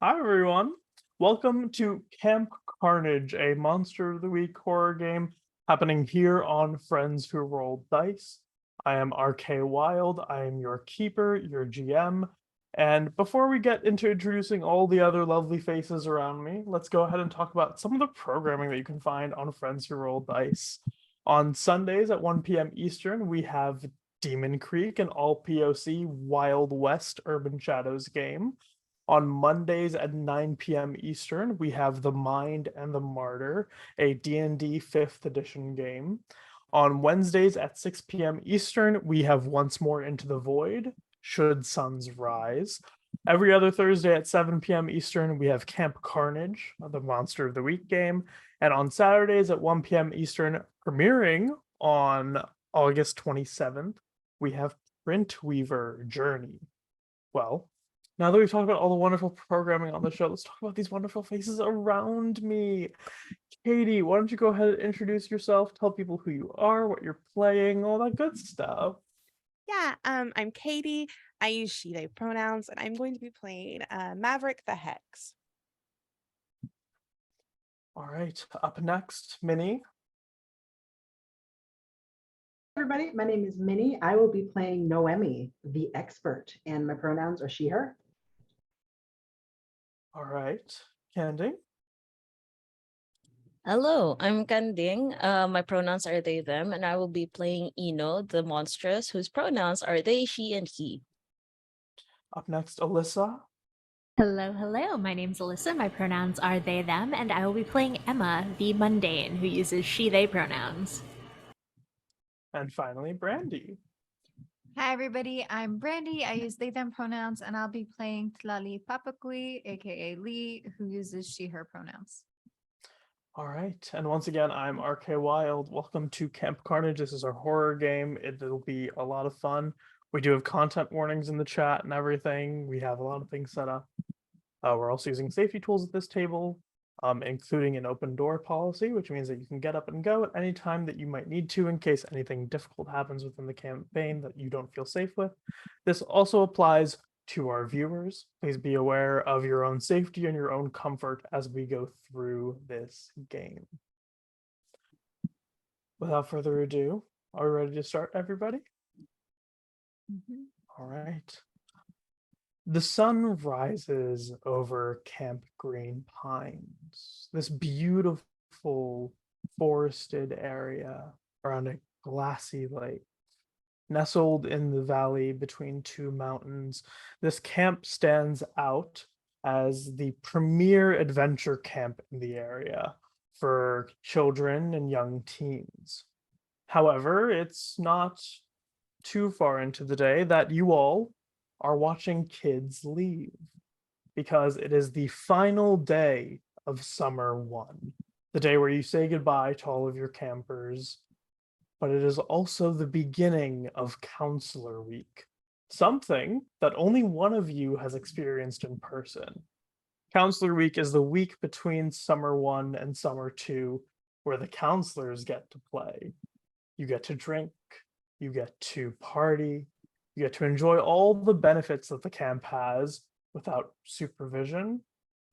Hi, everyone. Welcome to Camp Carnage, a Monster of the Week horror game happening here on Friends Who Roll Dice. I am RK Wilde. I am your keeper, your GM. And before we get into introducing all the other lovely faces around me, let's go ahead and talk about some of the programming that you can find on Friends Who Roll Dice. On Sundays at 1 p.m. Eastern, we have Demon Creek, an all POC Wild West Urban Shadows game. On Mondays at 9 p.m. Eastern, we have The Mind and the Martyr, a D&D 5th edition game. On Wednesdays at 6 p.m. Eastern, we have Once More Into the Void, Should Suns Rise. Every other Thursday at 7 p.m. Eastern, we have Camp Carnage, the Monster of the Week game. And on Saturdays at 1 p.m. Eastern, premiering on August 27th, we have Print Weaver Journey. Well, now that we've talked about all the wonderful programming on the show, let's talk about these wonderful faces around me. Katy, why don't you go ahead and introduce yourself, tell people who you are, what you're playing, all that good stuff. Yeah, I'm Katy. I use she, they pronouns, and I'm going to be playing Maverick the Hex. All right, up next, Minnie. Everybody, my name is Minnie. I will be playing Noemi, the expert, and my pronouns are she, her. All right, Kanding. Hello, I'm Kanding. My pronouns are they, them, and I will be playing Ino, the monstrous, whose pronouns are they, she, and he. Up next, Alyssa. Hello. My name's Alyssa. My pronouns are they, them, and I will be playing Emma, the mundane, who uses she, they pronouns. And finally, Brandy. Hi, everybody. I'm Brandy. I use they, them pronouns, and I'll be playing Tlalli Papaqui, aka Lee, who uses she, her pronouns. All right, and once again, I'm RK Wild. Welcome to Camp Carnage. This is our horror game. It'll be a lot of fun. We do have content warnings in the chat and everything. We have a lot of things set up. We're also using safety tools at this table, including an open door policy, which means that you can get up and go at any time that you might need to in case anything difficult happens within the campaign that you don't feel safe with. This also applies to our viewers. Please be aware of your own safety and your own comfort as we go through this game. Without further ado, are we ready to start, everybody? All right. The sun rises over Camp Green Pines, this beautiful forested area around a glassy lake. Nestled in the valley between two mountains, this camp stands out as the premier adventure camp in the area for children and young teens. However, it's not too far into the day that you all are watching kids leave because it is the final day of summer 1, the day where you say goodbye to all of your campers, but it is also the beginning of Counselor Week, something that only one of you has experienced in person. Counselor Week is the week between summer 1 and summer 2 where the counselors get to play. You get to drink, you get to party, you get to enjoy all the benefits that the camp has without supervision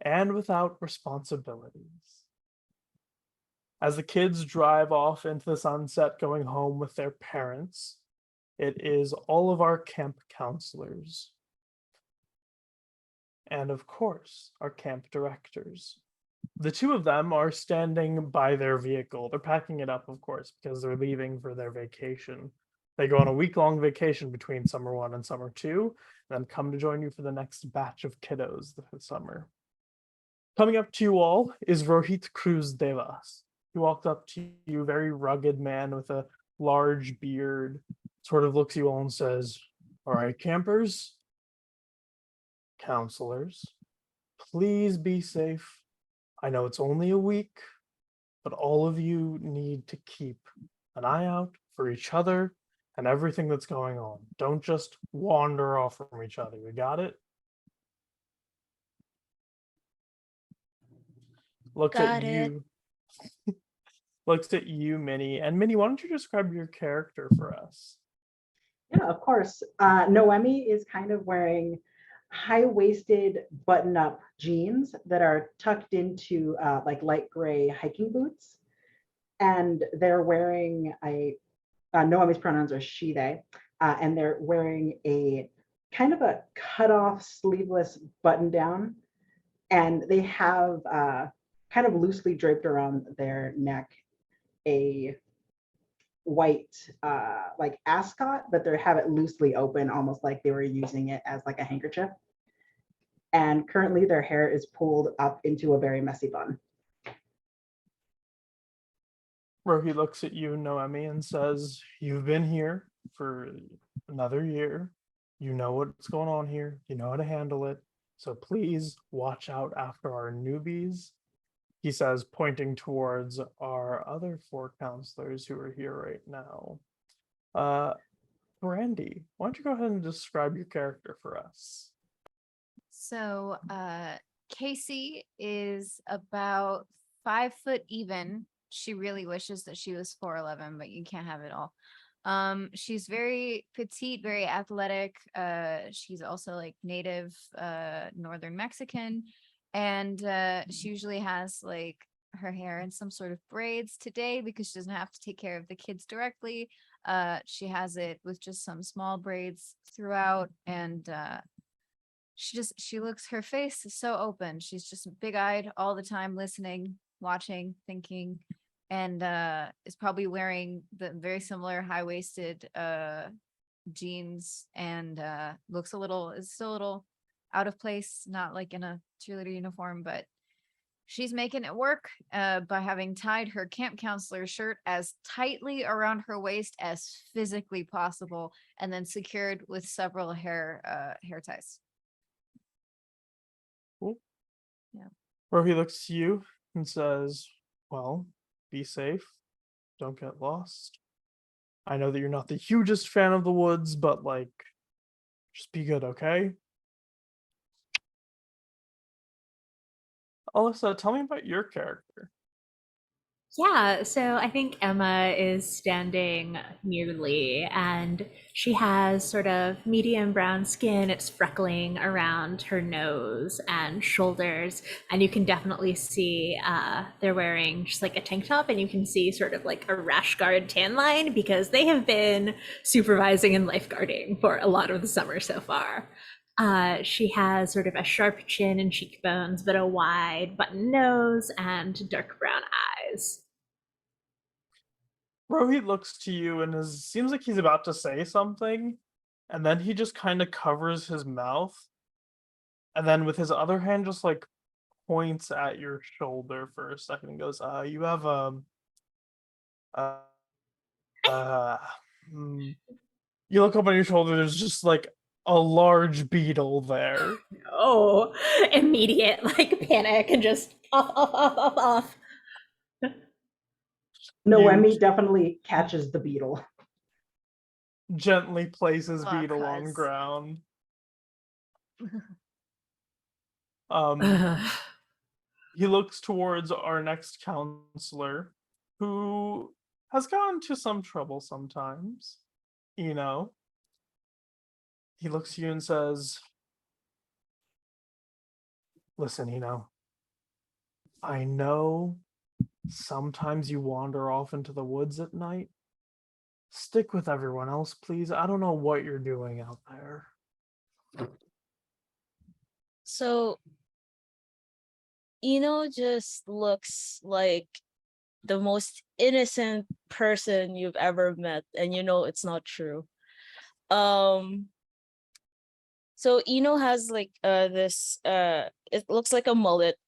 and without responsibilities. As the kids drive off into the sunset going home with their parents, it is all of our camp counselors. And of course, our camp directors. The two of them are standing by their vehicle. They're packing it up, of course, because they're leaving for their vacation. They go on a week-long vacation between summer 1 and summer 2, and then come to join you for the next batch of kiddos this summer. Coming up to you all is Rohit Cruz Devas. He walked up to you, very rugged man with a large beard, sort of looks at you all and says, "All right, campers, counselors, please be safe. I know it's only a week, but all of you need to keep an eye out for each other and everything that's going on. Don't just wander off from each other. You got it?" Looks at Got it. you. Looks at you, Minnie. And Minnie, why don't you describe your character for us? Yeah, of course. Noemi is kind of wearing high-waisted button-up jeans that are tucked into like light gray hiking boots. And they're wearing Noemi's pronouns are she, they, and they're wearing a kind of a cut-off sleeveless button down. And they have kind of loosely draped around their neck a white like ascot, but they have it loosely open, almost like they were using it as like a handkerchief. And currently their hair is pulled up into a very messy bun. Rohi looks at you, Noemi, and says, "You've been here for another year. You know what's going on here. You know how to handle it. So please watch out after our newbies." He says, pointing towards our other 4 counselors who are here right now. Brandy, why don't you go ahead and describe your character for us? So Casey is about 5 foot even. She really wishes that she was 4'11", but you can't have it all. She's very petite, very athletic. She's also like native northern Mexican, and she usually has like her hair in some sort of braids. Today, because she doesn't have to take care of the kids directly, she has it with just some small braids throughout, and she looks, her face is so open. She's just big-eyed all the time, listening, watching, thinking, and is probably wearing the very similar high-waisted jeans, and is still a little out of place, not like in a cheerleader uniform, but she's making it work by having tied her camp counselor shirt as tightly around her waist as physically possible, and then secured with several hair ties. Cool. Yeah. Rohi looks to you and says, "Well, be safe. Don't get lost. I know that you're not the hugest fan of the woods, but like, just be good, okay?" Alyssa, tell me about your character. Yeah, so I think Emma is standing near Lee, and she has sort of medium brown skin. It's freckling around her nose and shoulders, and you can definitely see they're wearing just like a tank top, and you can see sort of like a rash guard tan line because they have been supervising and lifeguarding for a lot of the summer so far. She has sort of a sharp chin and cheekbones, but a wide button nose and dark brown eyes. Rohit looks to you and seems like he's about to say something, and then he just kind of covers his mouth, and then with his other hand just like points at your shoulder for a second and goes, "You have uh, you look up on your shoulder. There's just like a large beetle there." Oh, immediate like panic and just off. Noemi definitely catches the beetle. Gently places Oh, beetle on cuz. ground. He looks towards our next counselor, who has gone to some trouble sometimes. You know, he looks at you and says, "Listen, I know sometimes you wander off into the woods at night. Stick with everyone else, please. I don't know what you're doing out there." So, just looks like the most innocent person you've ever met, and it's not true. So has like this it looks like a mullet,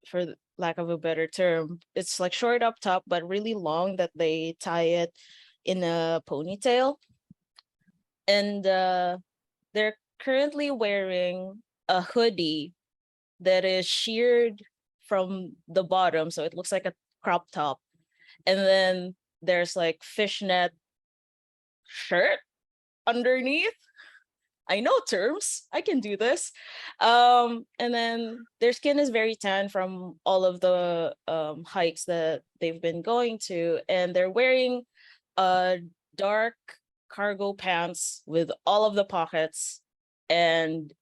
for lack of a better term. It's like short up top but really long that they tie it in a ponytail. And they're currently wearing a hoodie that is sheared from the bottom, so it looks like a crop top. And then there's like fishnet shirt underneath. I know terms. I can do this. And then their skin is very tan from all of the hikes that they've been going to, and they're wearing dark cargo pants with all of the pockets, and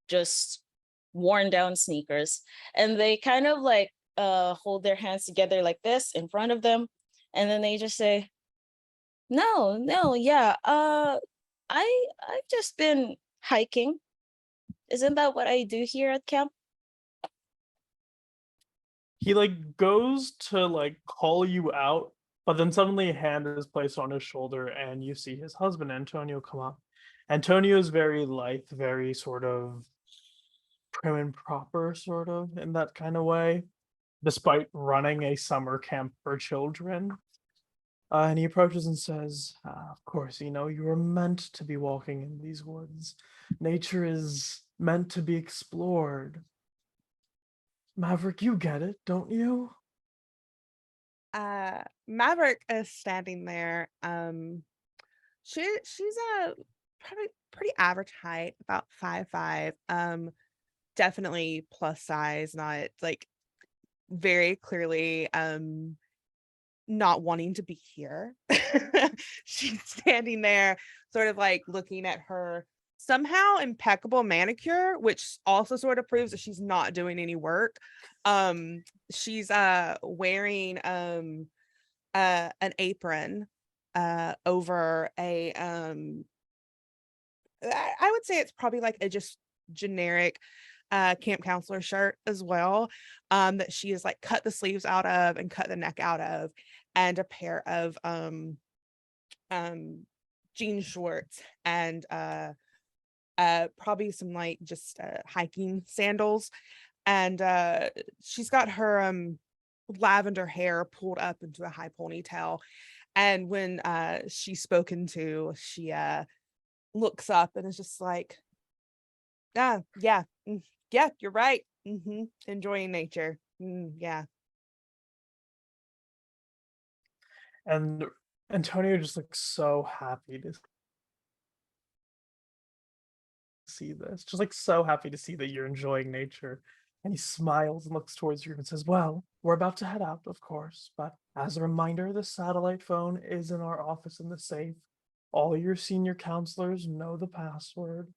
just worn down sneakers, and they kind of like hold their hands together like this in front of them, and then they just say, no, yeah, I've just been hiking. Isn't that what I do here at camp? He like goes to like call you out, but then suddenly a hand is placed on his shoulder and you see his husband Antonio come up. Antonio is very lithe, very sort of prim and proper, sort of in that kind of way, despite running a summer camp for children. And he approaches and says, of course, you know, you were meant to be walking in these woods. Nature is meant to be explored. Maverick, you get it, don't you? Maverick is standing there. She's a probably pretty average height, about 5'5". Definitely plus size, not like very clearly not wanting to be here. She's standing there sort of like looking at her somehow impeccable manicure, which also sort of proves that she's not doing any work. She's wearing an apron over a I would say it's probably like a just generic camp counselor shirt as well, that she has like cut the sleeves out of and cut the neck out of, and a pair of jean shorts and probably some like just hiking sandals, and she's got her lavender hair pulled up into a high ponytail, and when she's spoken to, she looks up and is just like, yeah, you're right. Enjoying nature. Yeah. And Antonio just looks so happy to see this. Just like so happy to see that you're enjoying nature. And he smiles and looks towards you and says, well, we're about to head out, of course. But as a reminder, the satellite phone is in our office in the safe. All your senior counselors know the password.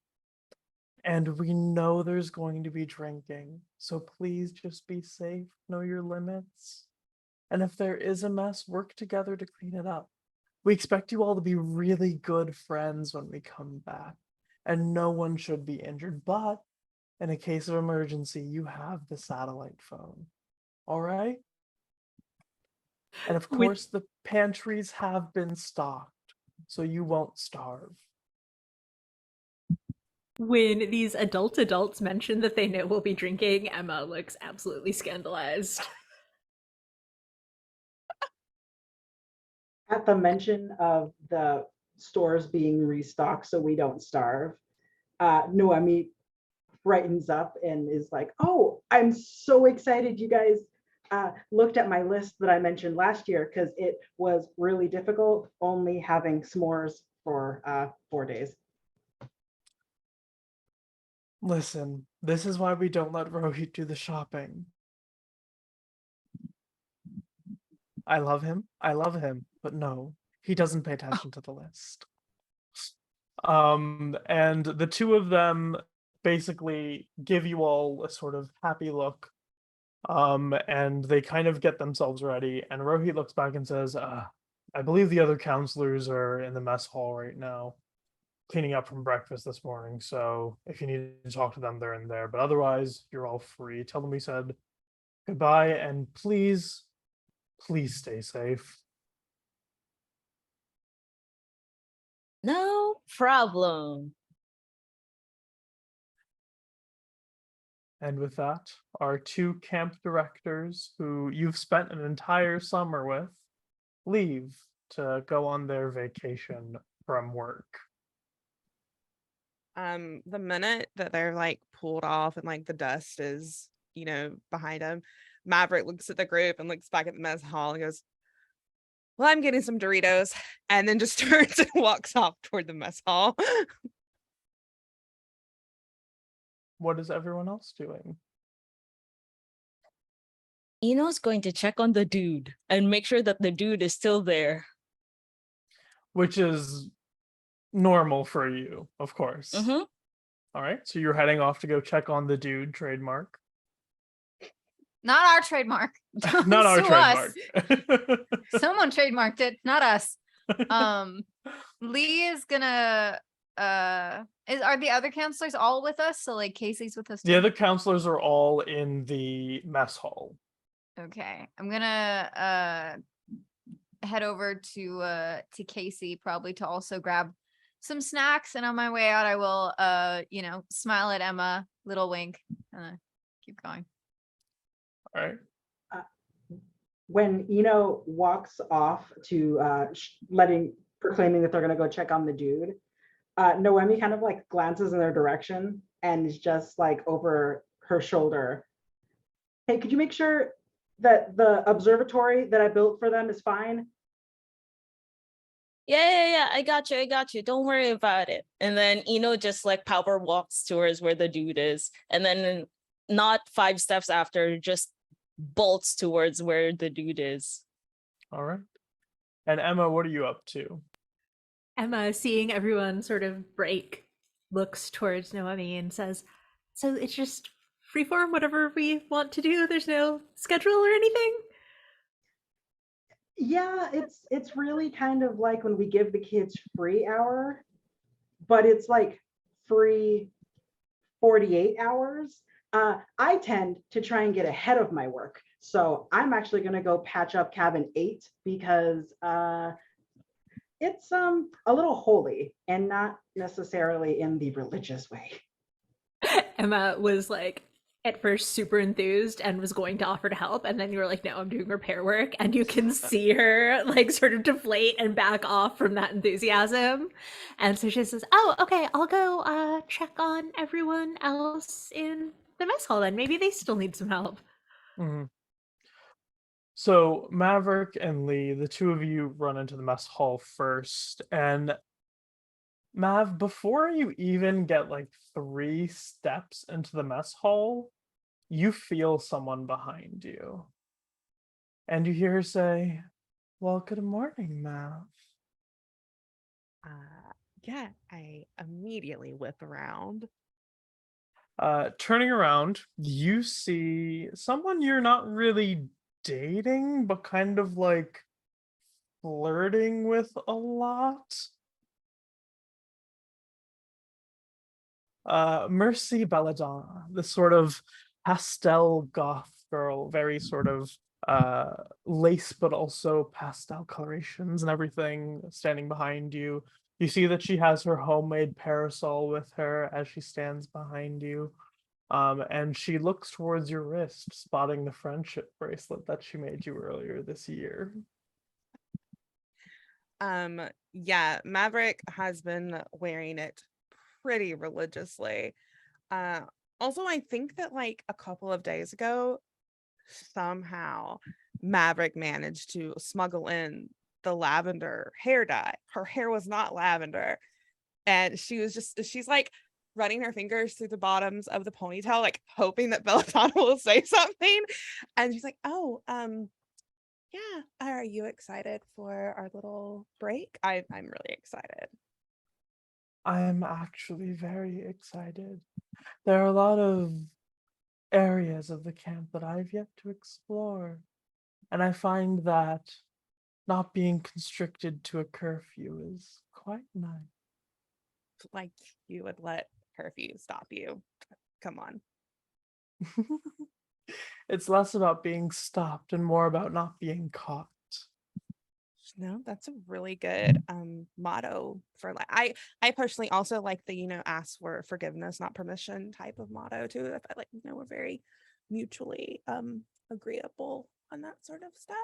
And we know there's going to be drinking. So please just be safe, know your limits. And if there is a mess, work together to clean it up. We expect you all to be really good friends when we come back. And no one should be injured. But in a case of emergency, you have the satellite phone. All right? And of course, the pantries have been stocked, so you won't starve. When these adults mention that they know we'll be drinking, Emma looks absolutely scandalized. At the mention of the stores being restocked so we don't starve, Noemi brightens up and is like, oh, I'm so excited you guys looked at my list that I mentioned last year, because it was really difficult only having s'mores for 4 days. Listen, this is why we don't let Rohit do the shopping. I love him, but no, he doesn't pay attention to the list. And the two of them basically give you all a sort of happy look, and they kind of get themselves ready, and Rohit looks back and says, I believe the other counselors are in the mess hall right now, cleaning up from breakfast this morning, so if you need to talk to them, they're in there, but otherwise, you're all free. Tell them we said goodbye, and please stay safe. No problem. And with that, our two camp directors, who you've spent an entire summer with, leave to go on their vacation from work. The minute that they're like pulled off and like the dust is, behind them, Maverick looks at the group and looks back at the mess hall and goes, well, I'm getting some Doritos, and then just turns and walks off toward the mess hall. What is everyone else doing? Eno's going to check on the dude and make sure that the dude is still there. Which is normal for you, of course. All right, so you're heading off to go check on the dude trademark. Not our trademark. Don't Not our sue us. trademark. Someone trademarked it, not us. Lee is gonna are the other counselors all with us? So like Casey's with us too? The other counselors are all in the mess hall. Okay. I'm gonna head over to Casey probably to also grab some snacks, and on my way out I will smile at Emma, little wink, and keep going. All right. When walks off to proclaiming that they're going to go check on the dude, Noemi kind of like glances in their direction and is just like over her shoulder. Hey, could you make sure that the observatory that I built for them is fine? Yeah, I got you. Don't worry about it. And then just like power walks towards where the dude is, and then not 5 steps after, just bolts towards where the dude is. All right. And Emma, what are you up to? Emma, seeing everyone sort of break, looks towards Noemi and says, "So it's just freeform, whatever we want to do. There's no schedule or anything." Yeah, it's really kind of like when we give the kids free hour, but it's like free 48 hours. I tend to try and get ahead of my work. So I'm actually going to go patch up cabin 8 because it's a little holy and not necessarily in the religious way. Emma was like at first super enthused and was going to offer to help, and then you were like, "No, I'm doing repair work," and you can see her like sort of deflate and back off from that enthusiasm. And so she says, "Oh, okay, I'll go check on everyone else in the mess hall then. Maybe they still need some help." Mm-hmm. So Maverick and Lee, the two of you run into the mess hall first, and Mav, before you even get like 3 steps into the mess hall, you feel someone behind you. And you hear her say, "Well, good morning, Mav." Yeah, I immediately whip around. Turning around, you see someone you're not really dating, but kind of like flirting with a lot. Mercy Belladonna, this sort of pastel goth girl, very sort of lace, but also pastel colorations and everything, standing behind you. You see that she has her homemade parasol with her as she stands behind you. And she looks towards your wrist, spotting the friendship bracelet that she made you earlier this year. Yeah, Maverick has been wearing it pretty religiously. Also, I think that like a couple of days ago, somehow Maverick managed to smuggle in the lavender hair dye. Her hair was not lavender, and she's like running her fingers through the bottoms of the ponytail, like hoping that Belladonna will say something. And she's like, "Oh, yeah, are you excited for our little break?" I'm really excited. I'm actually very excited. There are a lot of areas of the camp that I've yet to explore, and I find that not being constricted to a curfew is quite nice. Like you would let curfew stop you. Come on. It's less about being stopped and more about not being caught. No, that's a really good motto for like I personally also like the ask for forgiveness, not permission type of motto too. I feel like we're very mutually agreeable on that sort of stuff.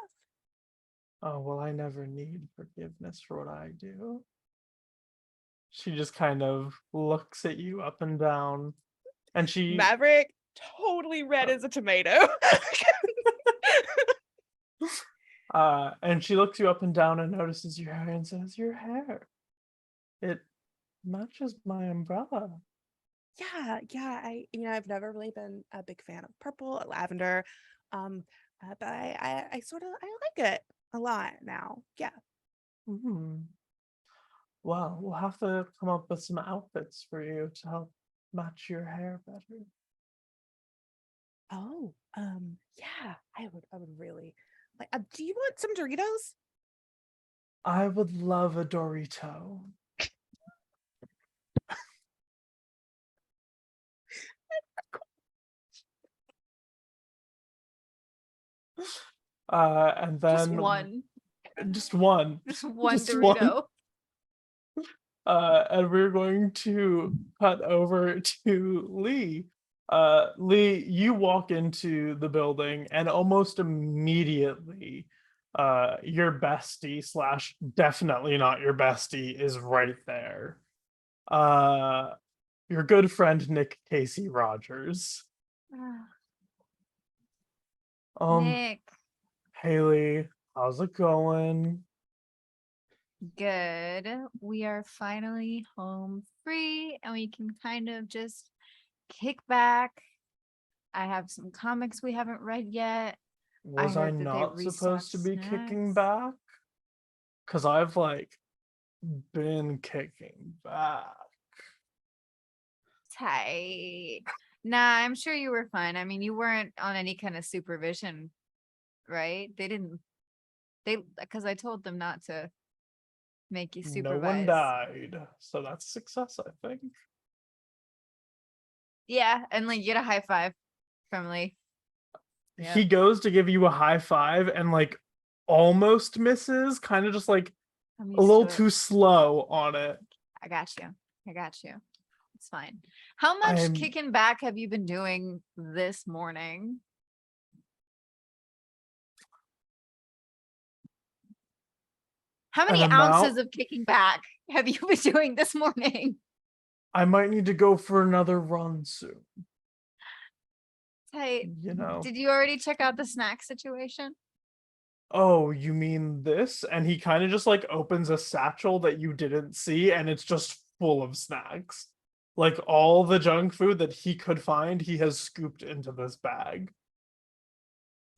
Oh, well, I never need forgiveness for what I do. She just kind of looks at you up and down, and she Maverick totally red as a tomato. and she looks you up and down and notices your hair and says, "Your hair, it matches my umbrella." Yeah, I've never really been a big fan of purple or lavender. But I sort of I like it a lot now. Yeah. Hmm. Well, we'll have to come up with some outfits for you to help match your hair better. Oh, yeah, I would really like. Do you want some Doritos? I would love a Dorito. And Just then one, just one, just one just one. Dorito. And we're going to cut over to Lee. Lee, you walk into the building, and almost immediately, your bestie slash definitely not your bestie is right there. Your good friend Nick Casey Rogers. Nick, Haley, how's it going? good. We are finally home free and we can kind of just kick back. I have some comics we haven't read yet. Was I heard that they not supposed to be restocked kicking snacks. back? Because I've like been kicking back. Tight. Nah, I'm sure you were fine. I mean, you weren't on any kind of supervision, right? Because I told them not to make you No one supervise. died, so that's a success, I think. Yeah, and like you get a high five from Lee. He Yep. goes to give you a high five and like almost misses, kind of just like I'm a used little to it. too slow on it. I got you. I got you. It's fine. How much I'm- kicking back have you been doing this morning? How many An ounces amount- of kicking back have you been doing this morning? I might need to go for another run soon. Tight. You know. Did you already check out the snack situation? Oh, you mean this? And he kind of just like opens a satchel that you didn't see, and it's just full of snacks. Like all the junk food that he could find, he has scooped into this bag.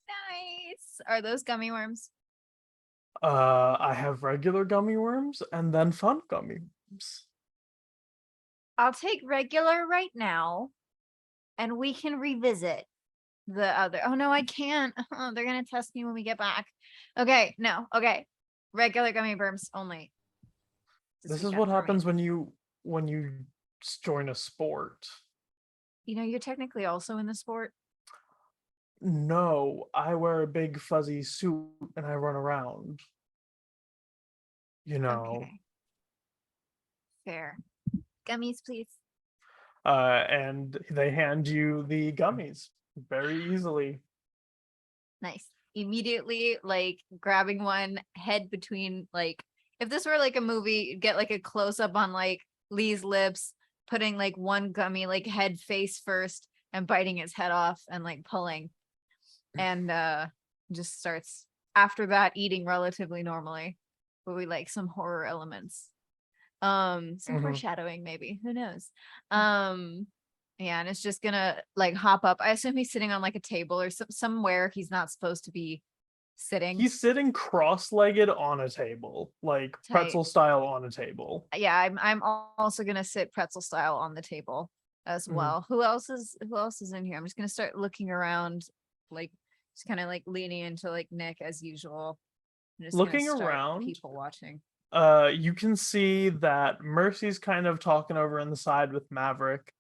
Nice. Are those gummy worms? I have regular gummy worms and then fun gummy worms. I'll take regular right now and we can revisit the other. Oh no, I can't. Oh, they're gonna test me when we get back. Okay, no, okay. Regular gummy worms only. This is what happens when you join a sport. You know, you're technically also in the sport. No, I wear a big fuzzy suit and I run around. You know. Okay. Fair. Gummies, please. And they hand you the gummies very easily. Nice. Immediately, like grabbing one, head between, like, if this were like a movie, you'd get like a close up on like Lee's lips, putting like one gummy like head face first and biting its head off and like pulling, and just starts after that eating relatively normally, but we like some horror elements, some foreshadowing maybe, who knows. Yeah, and it's just gonna like hop up. I assume he's sitting on like a table or somewhere he's not supposed to be sitting. He's sitting cross-legged on a table, like Tight. pretzel style on a table. Yeah, I'm also gonna sit pretzel style on the table as well. Who else is in here? I'm just gonna start looking around, like just kind of like leaning into like Nick as usual. I'm just Looking gonna start around, people watching. You can see that Mercy's kind of talking over on the side with Maverick.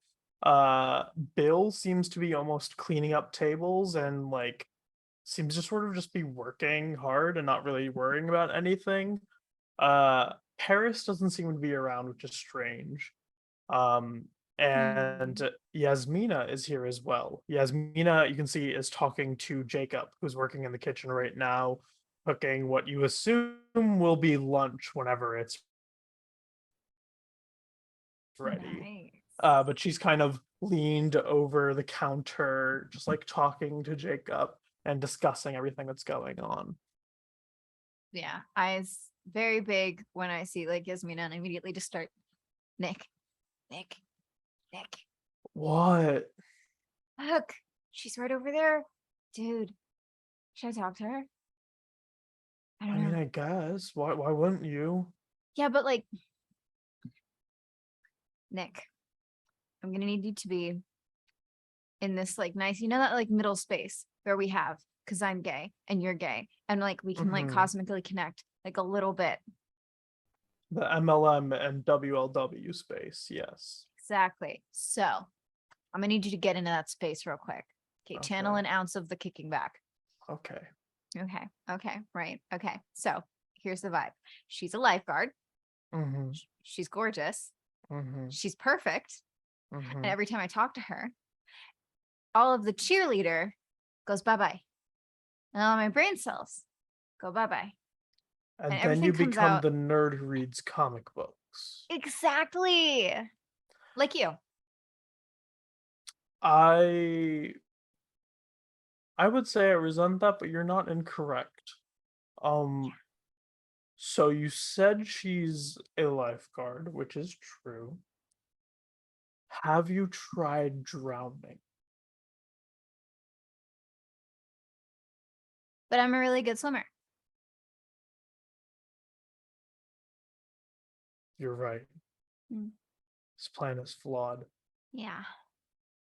Bill seems to be almost cleaning up tables and like seems to sort of just be working hard and not really worrying about anything. Paris doesn't seem to be around, which is strange. And Yasmina is here as well. Yasmina, you can see, is talking to Jacob, who's working in the kitchen right now, cooking what you assume will be lunch whenever it's ready. Nice. But she's kind of leaned over the counter, just like talking to Jacob and discussing everything that's going on. Yeah, eyes very big when I see like Yasmina, and immediately just start, Nick. What? Look, she's right over there. Dude, should I talk to her? I I don't mean, know. I guess. Why wouldn't you? Yeah, but like, Nick, I'm gonna need you to be in this like nice, you know, that like middle space where we have, because I'm gay and you're gay, and like we can like Mhm. cosmically connect like a little bit. The MLM and WLW space, yes. Exactly. So I'm gonna need you to get into that space real quick. Okay, channel Okay. an ounce of the kicking back. Okay. Okay, right. Okay, so here's the vibe. She's a lifeguard. Mm-hmm. She's gorgeous. Mm-hmm. She's perfect. Mm-hmm. And every time I talk to her, all of the cheerleader goes bye-bye. And all my brain cells go bye-bye. And then everything you comes become out- the nerd who reads comic books. Exactly. Like you. I would say I resent that, but you're not incorrect. So you said she's a lifeguard, which is true. Have you tried drowning? But I'm a really good swimmer. You're right. Mm. This plan is flawed. Yeah.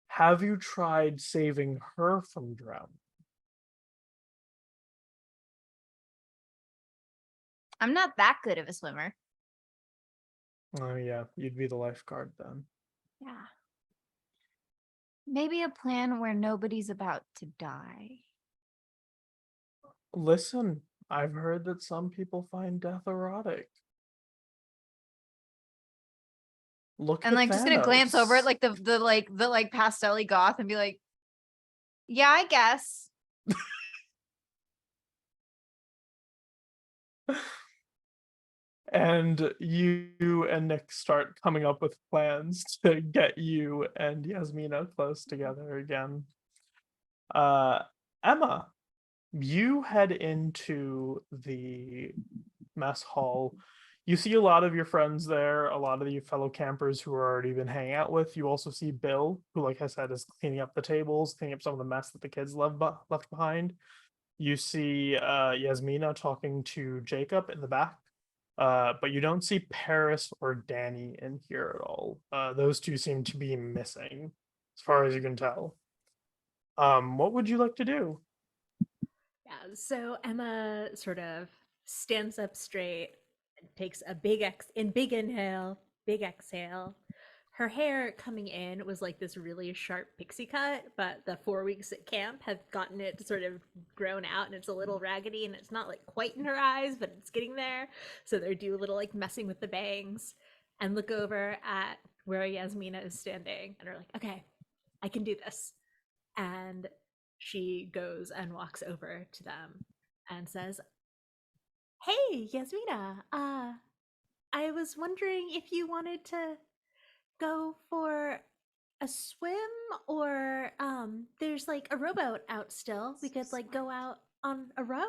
Have you tried saving her from drowning? I'm not that good of a swimmer. Oh yeah, you'd be the lifeguard then. Yeah. Maybe a plan where nobody's about to die. Listen, I've heard that some people find death erotic. Look And at like just gonna glance over at Thanos. like the pastel-y goth and be like, yeah, I guess. And you and Nick start coming up with plans to get you and Yasmina close together again. Emma, you head into the mess hall. You see a lot of your friends there, a lot of your fellow campers who are already been hanging out with. You also see Bill, who, like I said, is cleaning up the tables, cleaning up some of the mess that the kids left behind. You see Yasmina talking to Jacob in the back. But you don't see Paris or Danny in here at all. Those two seem to be missing, as far as you can tell. What would you like to do? Yeah, so Emma sort of stands up straight and takes a big inhale, big exhale. Her hair coming in was like this really sharp pixie cut, but the 4 weeks at camp have gotten it to sort of grown out and it's a little raggedy and it's not like quite in her eyes, but it's getting there. So they do a little like messing with the bangs and look over at where Yasmina is standing and are like, okay, I can do this. And she goes and walks over to them and says, hey, Yasmina, I was wondering if you wanted to go for a swim or there's like a rowboat out still. We could like go out on a row.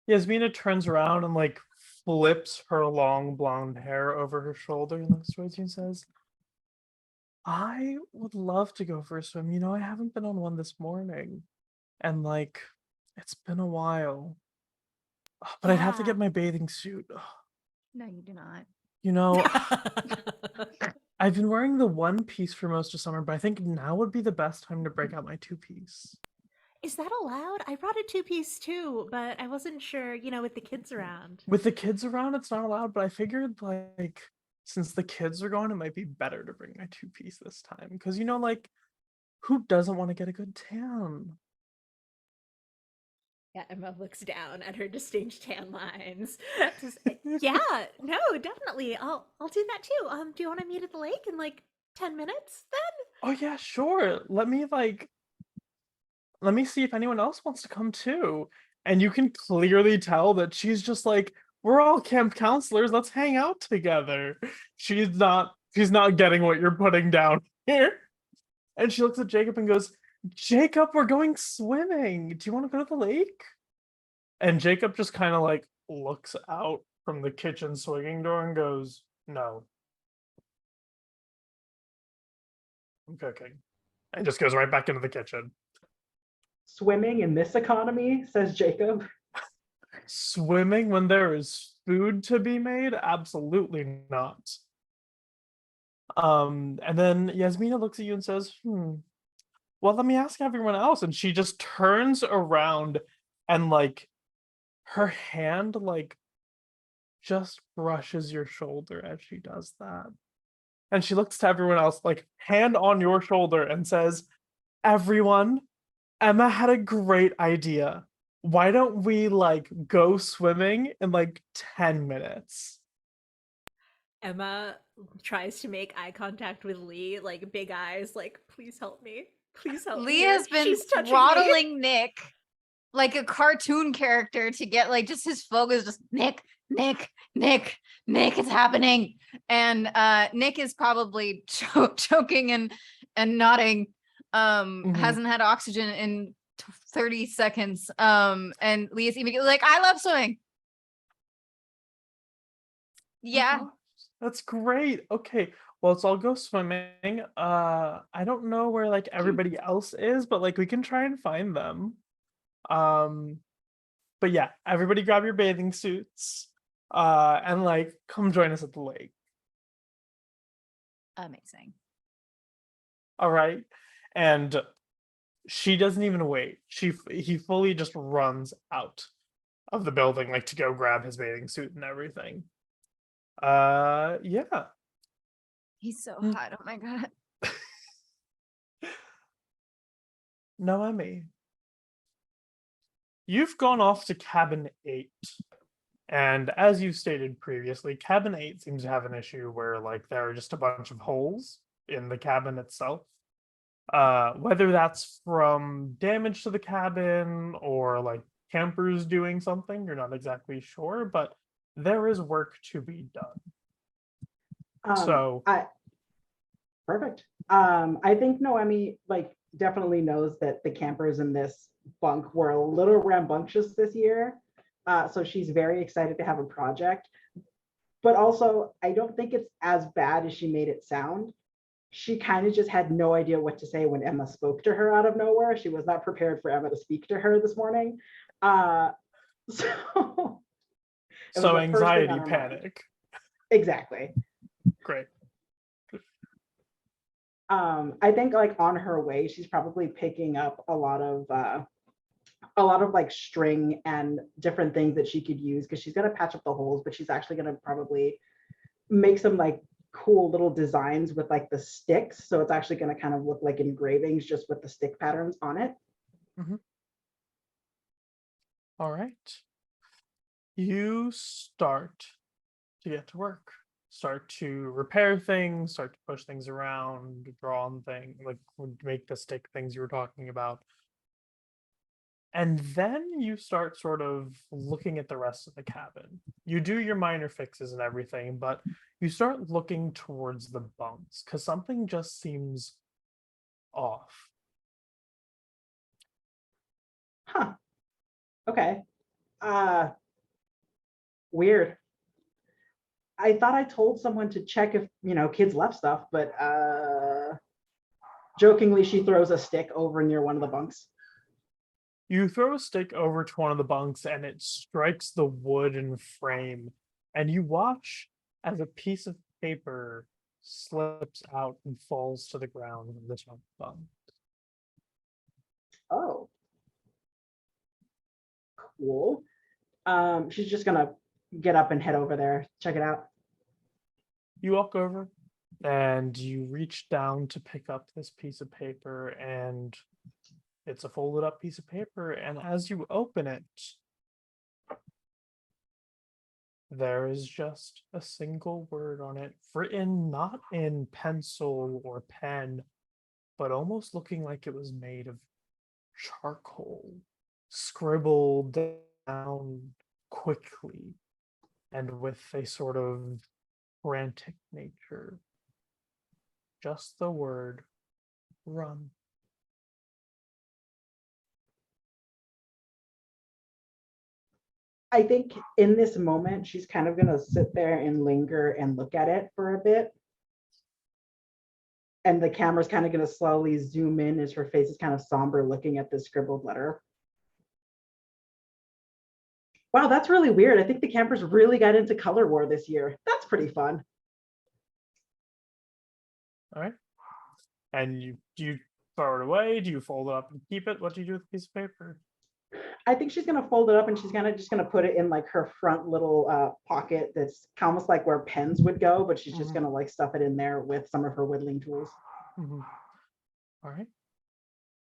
Yasmina turns around and like flips her long blonde hair over her shoulder and looks towards you and says, I would love to go for a swim. You know, I haven't been on one this morning. And like, it's been a while. But I'd have to Yeah. get my bathing suit. No, you do not. You know, I've been wearing the one piece for most of summer, but I think now would be the best time to break out my two piece. Is that allowed? I brought a 2-piece too, but I wasn't sure, with the kids around. With the kids around, it's not allowed, but I figured like since the kids are gone, it might be better to bring my two piece this time. Because like, who doesn't want to get a good tan? Yeah, Emma looks down at her distinct tan lines. Says, yeah, no, definitely. I'll do that too. Do you want to meet at the lake in like 10 minutes then? Oh yeah, sure. Let me see if anyone else wants to come too. And you can clearly tell that she's just like, we're all camp counselors, let's hang out together. She's not getting what you're putting down here. And she looks at Jacob and goes, Jacob, we're going swimming. Do you want to go to the lake? And Jacob just kind of like looks out from the kitchen swinging door and goes, no. I'm cooking. And just goes right back into the kitchen. Swimming in this economy, says Jacob. Swimming when there is food to be made? Absolutely not. And then Yasmina looks at you and says, well, let me ask everyone else. And she just turns around and like her hand like just brushes your shoulder as she does that. And she looks to everyone else, like hand on your shoulder, and says, everyone, Emma had a great idea. Why don't we like go swimming in like 10 minutes? Emma tries to make eye contact with Lee, like big eyes, like, please help me. Please help me. Lee here. has been She's touching me." throttling Nick like a cartoon character to get like just his focus, just Nick, it's happening. And Nick is probably choking and nodding. Hasn't had oxygen in 30 seconds. And Lee is immediately like, I love swimming. Yeah. Oh, that's great. Okay. Well, let's all go swimming. I don't know where like everybody else is, but like we can try and find them. But yeah, everybody grab your bathing suits. And like come join us at the lake. Amazing. All right. And she doesn't even wait. He fully just runs out of the building like to go grab his bathing suit and everything. Yeah. He's so hot. Oh my God. Noemi, you've gone off to cabin 8. And as you stated previously, cabin 8 seems to have an issue where like there are just a bunch of holes in the cabin itself. Whether that's from damage to the cabin or like campers doing something, you're not exactly sure, but there is work to be done. So perfect. I think Noemi like definitely knows that the campers in this bunk were a little rambunctious this year. So she's very excited to have a project. But also, I don't think it's as bad as she made it sound. She kind of just had no idea what to say when Emma spoke to her out of nowhere. She was not prepared for Emma to speak to her this morning. So anxiety, panic. Exactly. Great. I think like on her way, she's probably picking up a lot of like string and different things that she could use because she's gonna patch up the holes, but she's actually gonna probably make some like cool little designs with like the sticks. So it's actually gonna kind of look like engravings just with the stick patterns on it. All right. You start to get to work. Start to repair things, start to push things around, draw on things, like make the stick things you were talking about. And then you start sort of looking at the rest of the cabin. You do your minor fixes and everything, but you start looking towards the bunks because something just seems off. Huh. Okay. Weird. I thought I told someone to check if, kids left stuff, but jokingly, she throws a stick over near one of the bunks. You throw a stick over to one of the bunks and it strikes the wooden frame, and you watch as a piece of paper slips out and falls to the ground of the top bunk. Oh. Cool. She's just gonna get up and head over there, check it out. You walk over and you reach down to pick up this piece of paper, and it's a folded up piece of paper, and as you open it, there is just a single word on it, written not in pencil or pen, but almost looking like it was made of charcoal, scribbled down quickly and with a sort of frantic nature. Just the word run. I think in this moment, she's kind of going to sit there and linger and look at it for a bit. And the camera's kind of going to slowly zoom in as her face is kind of somber looking at this scribbled letter. Wow, that's really weird. I think the campers really got into color war this year. That's pretty fun. All right. And do you throw it away? Do you fold it up and keep it? What do you do with a piece of paper? I think she's gonna fold it up and she's gonna just gonna put it in like her front little pocket that's almost like where pens would go, but she's just gonna like stuff it in there with some of her whittling tools. All right.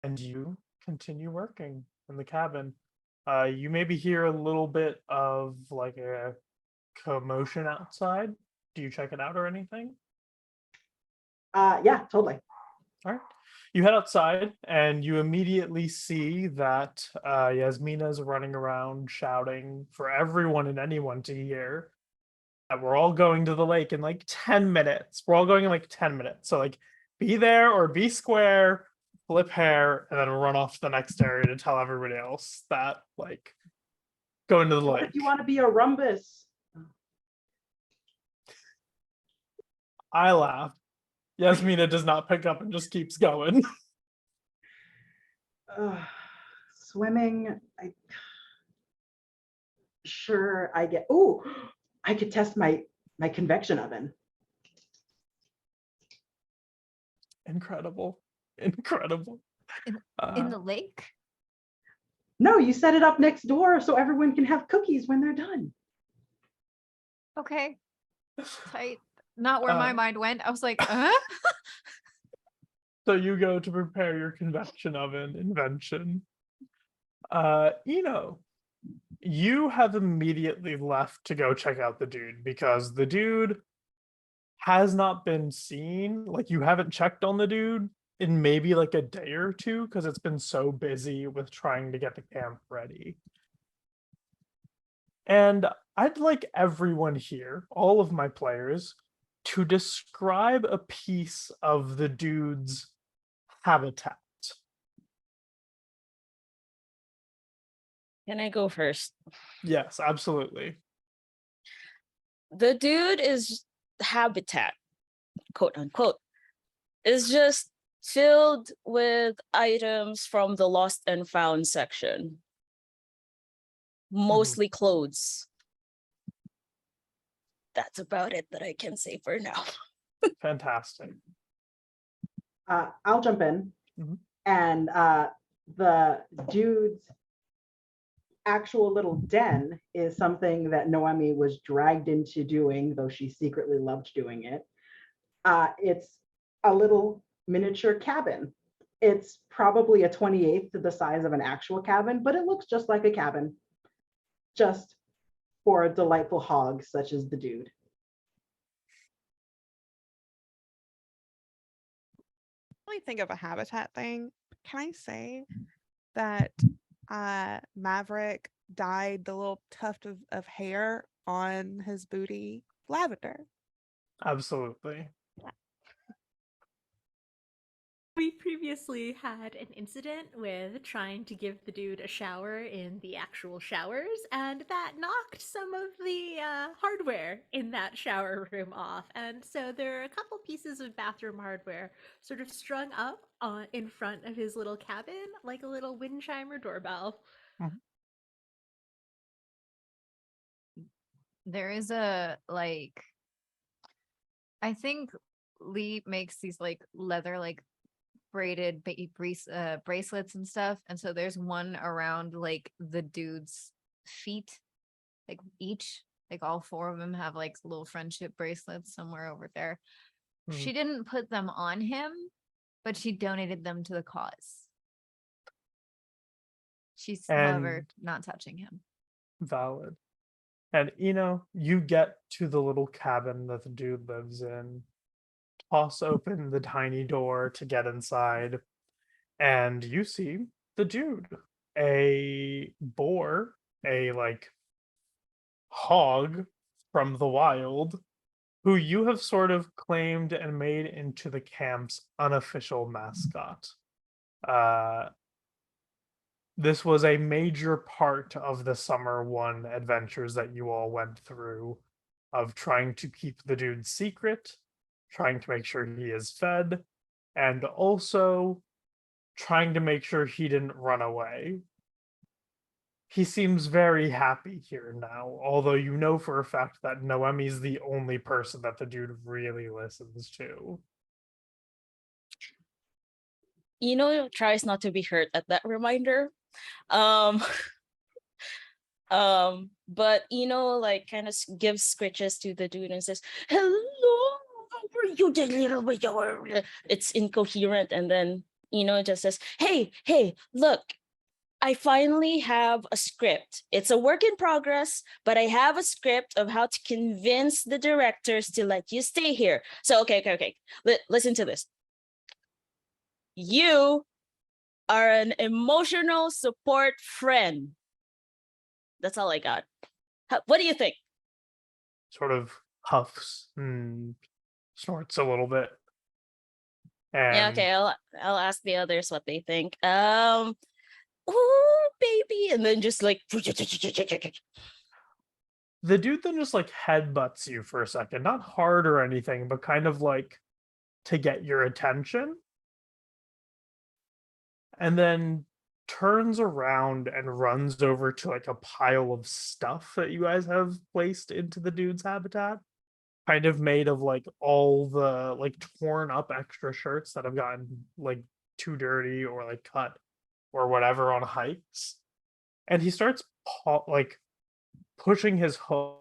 And you continue working in the cabin. You maybe hear a little bit of like a commotion outside. Do you check it out or anything? Yeah, totally. All right. You head outside and you immediately see that Yasmina's running around shouting for everyone and anyone to hear that we're all going to the lake in like 10 minutes. We're all going in like 10 minutes. So like be there or be square, flip hair, and then run off to the next area to tell everybody else that like go into the What lake. if you want to be a rumbus? I laugh. Yasmina does not pick up and just keeps going. Swimming, sure, I get. Oh, I could test my convection oven. Incredible. In the lake? No, you set it up next door so everyone can have cookies when they're done. Okay. Tight. Not where my mind went. I was like, So you go to prepare your convection oven invention. You have immediately left to go check out the dude because the dude has not been seen. Like you haven't checked on the dude in maybe like a day or two because it's been so busy with trying to get the camp ready. And I'd like everyone here, all of my players, to describe a piece of the dude's habitat. Can I go first? Yes, absolutely. The dude is habitat, quote unquote, is just filled with items from the lost and found section. Mostly clothes. That's about it that I can say for now. Fantastic. I'll jump in. Mhm. And the dude's actual little den is something that Noemi was dragged into doing, though she secretly loved doing it. It's a little miniature cabin. It's probably a 28th of the size of an actual cabin, but it looks just like a cabin, just for a delightful hog such as the dude. Really think of a habitat thing. Can I say that Maverick dyed the little tuft of hair on his booty lavender? Absolutely. We previously had an incident with trying to give the dude a shower in the actual showers, and that knocked some of the hardware in that shower room off. And so there are a couple pieces of bathroom hardware sort of strung up in front of his little cabin, like a little wind chime or doorbell. There is a like, I think Lee makes these like leather like braided bracelets and stuff, and so there's one around like the dude's feet, like each, like all four of them have like little friendship bracelets somewhere over there. She didn't put them on him, but she donated them to the cause. She's, however, not touching him. Valid. And you get to the little cabin that the dude lives in, toss open the tiny door to get inside, and you see the dude, a boar, a like hog from the wild, who you have sort of claimed and made into the camp's unofficial mascot. This was a major part of the Summer One adventures that you all went through, of trying to keep the dude secret, trying to make sure he is fed, and also trying to make sure he didn't run away. He seems very happy here now, although you know for a fact that Noemi's the only person that the dude really listens to. tries not to be hurt at that reminder. Um, but like kind of gives scritches to the dude and says, "Hello, you did little bit." It's incoherent, and then just says, "Hey, look. I finally have a script. It's a work in progress, but I have a script of how to convince the directors to let you stay here. So, okay. Listen to this. You are an emotional support friend." That's all I got. What do you think? Sort of huffs and snorts a little bit. Yeah, And okay. I'll ask the others what they think. Oh, baby, and then just like the dude then just like headbutts you for a second, not hard or anything, but kind of like to get your attention. And then turns around and runs over to like a pile of stuff that you guys have placed into the dude's habitat. Kind of made of like all the like torn up extra shirts that have gotten like too dirty or like cut or whatever on hikes. And he starts like pushing his hoof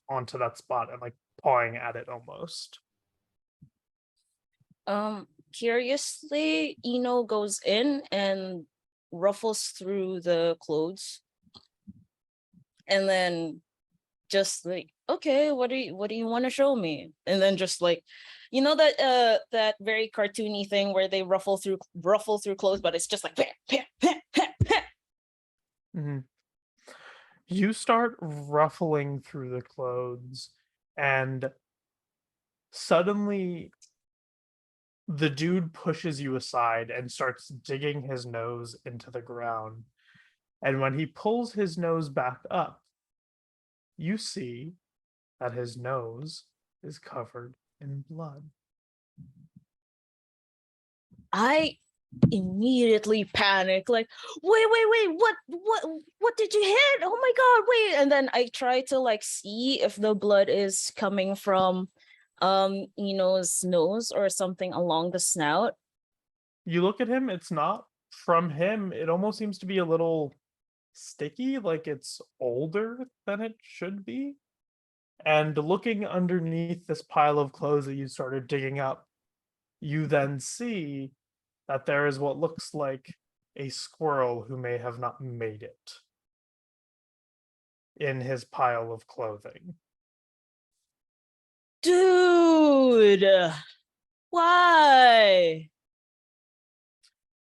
onto that spot and like pawing at it almost. Curiously, goes in and ruffles through the clothes, and then just like, okay, what do you want to show me? And then just like, that very cartoony thing where they ruffle through clothes, but it's just like Mm-hmm. You start ruffling through the clothes, and suddenly the dude pushes you aside and starts digging his nose into the ground. And when he pulls his nose back up, you see that his nose is covered in blood. I immediately panic, like, wait, what did you hit? Oh my god, wait. And then I try to like see if the blood is coming from his nose or something along the snout. You look at him, it's not from him. It almost seems to be a little sticky, like it's older than it should be. And looking underneath this pile of clothes that you started digging up, you then see that there is what looks like a squirrel who may have not made it in his pile of clothing. Dude, why?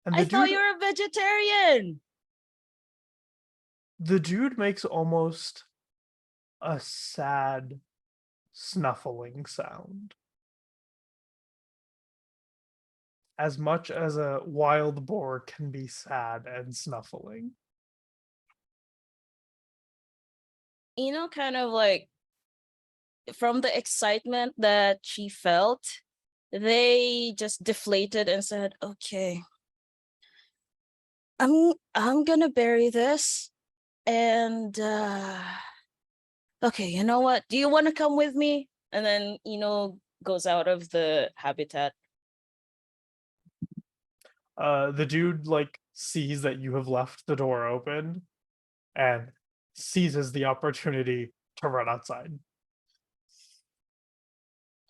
And I thought you were a vegetarian. The dude makes almost a sad snuffling sound. As much as a wild boar can be sad and snuffling. Kind of like from the excitement that she felt, they just deflated and said, okay, I'm gonna bury this. And okay, you know what? Do you want to come with me? And then, goes out of the habitat. The dude like sees that you have left the door open and seizes the opportunity to run outside.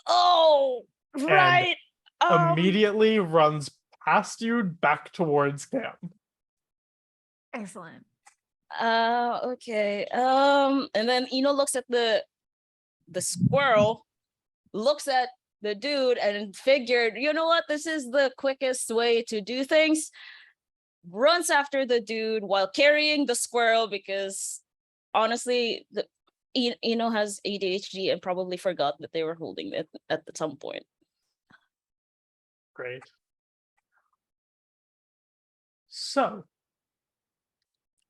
Oh, right. Immediately runs past you back towards camp. Excellent. Okay. And then looks at the squirrel, looks at the dude, and figured, you know what, this is the quickest way to do things. Runs after the dude while carrying the squirrel, because honestly, has ADHD and probably forgot that they were holding it at some point. Great. So,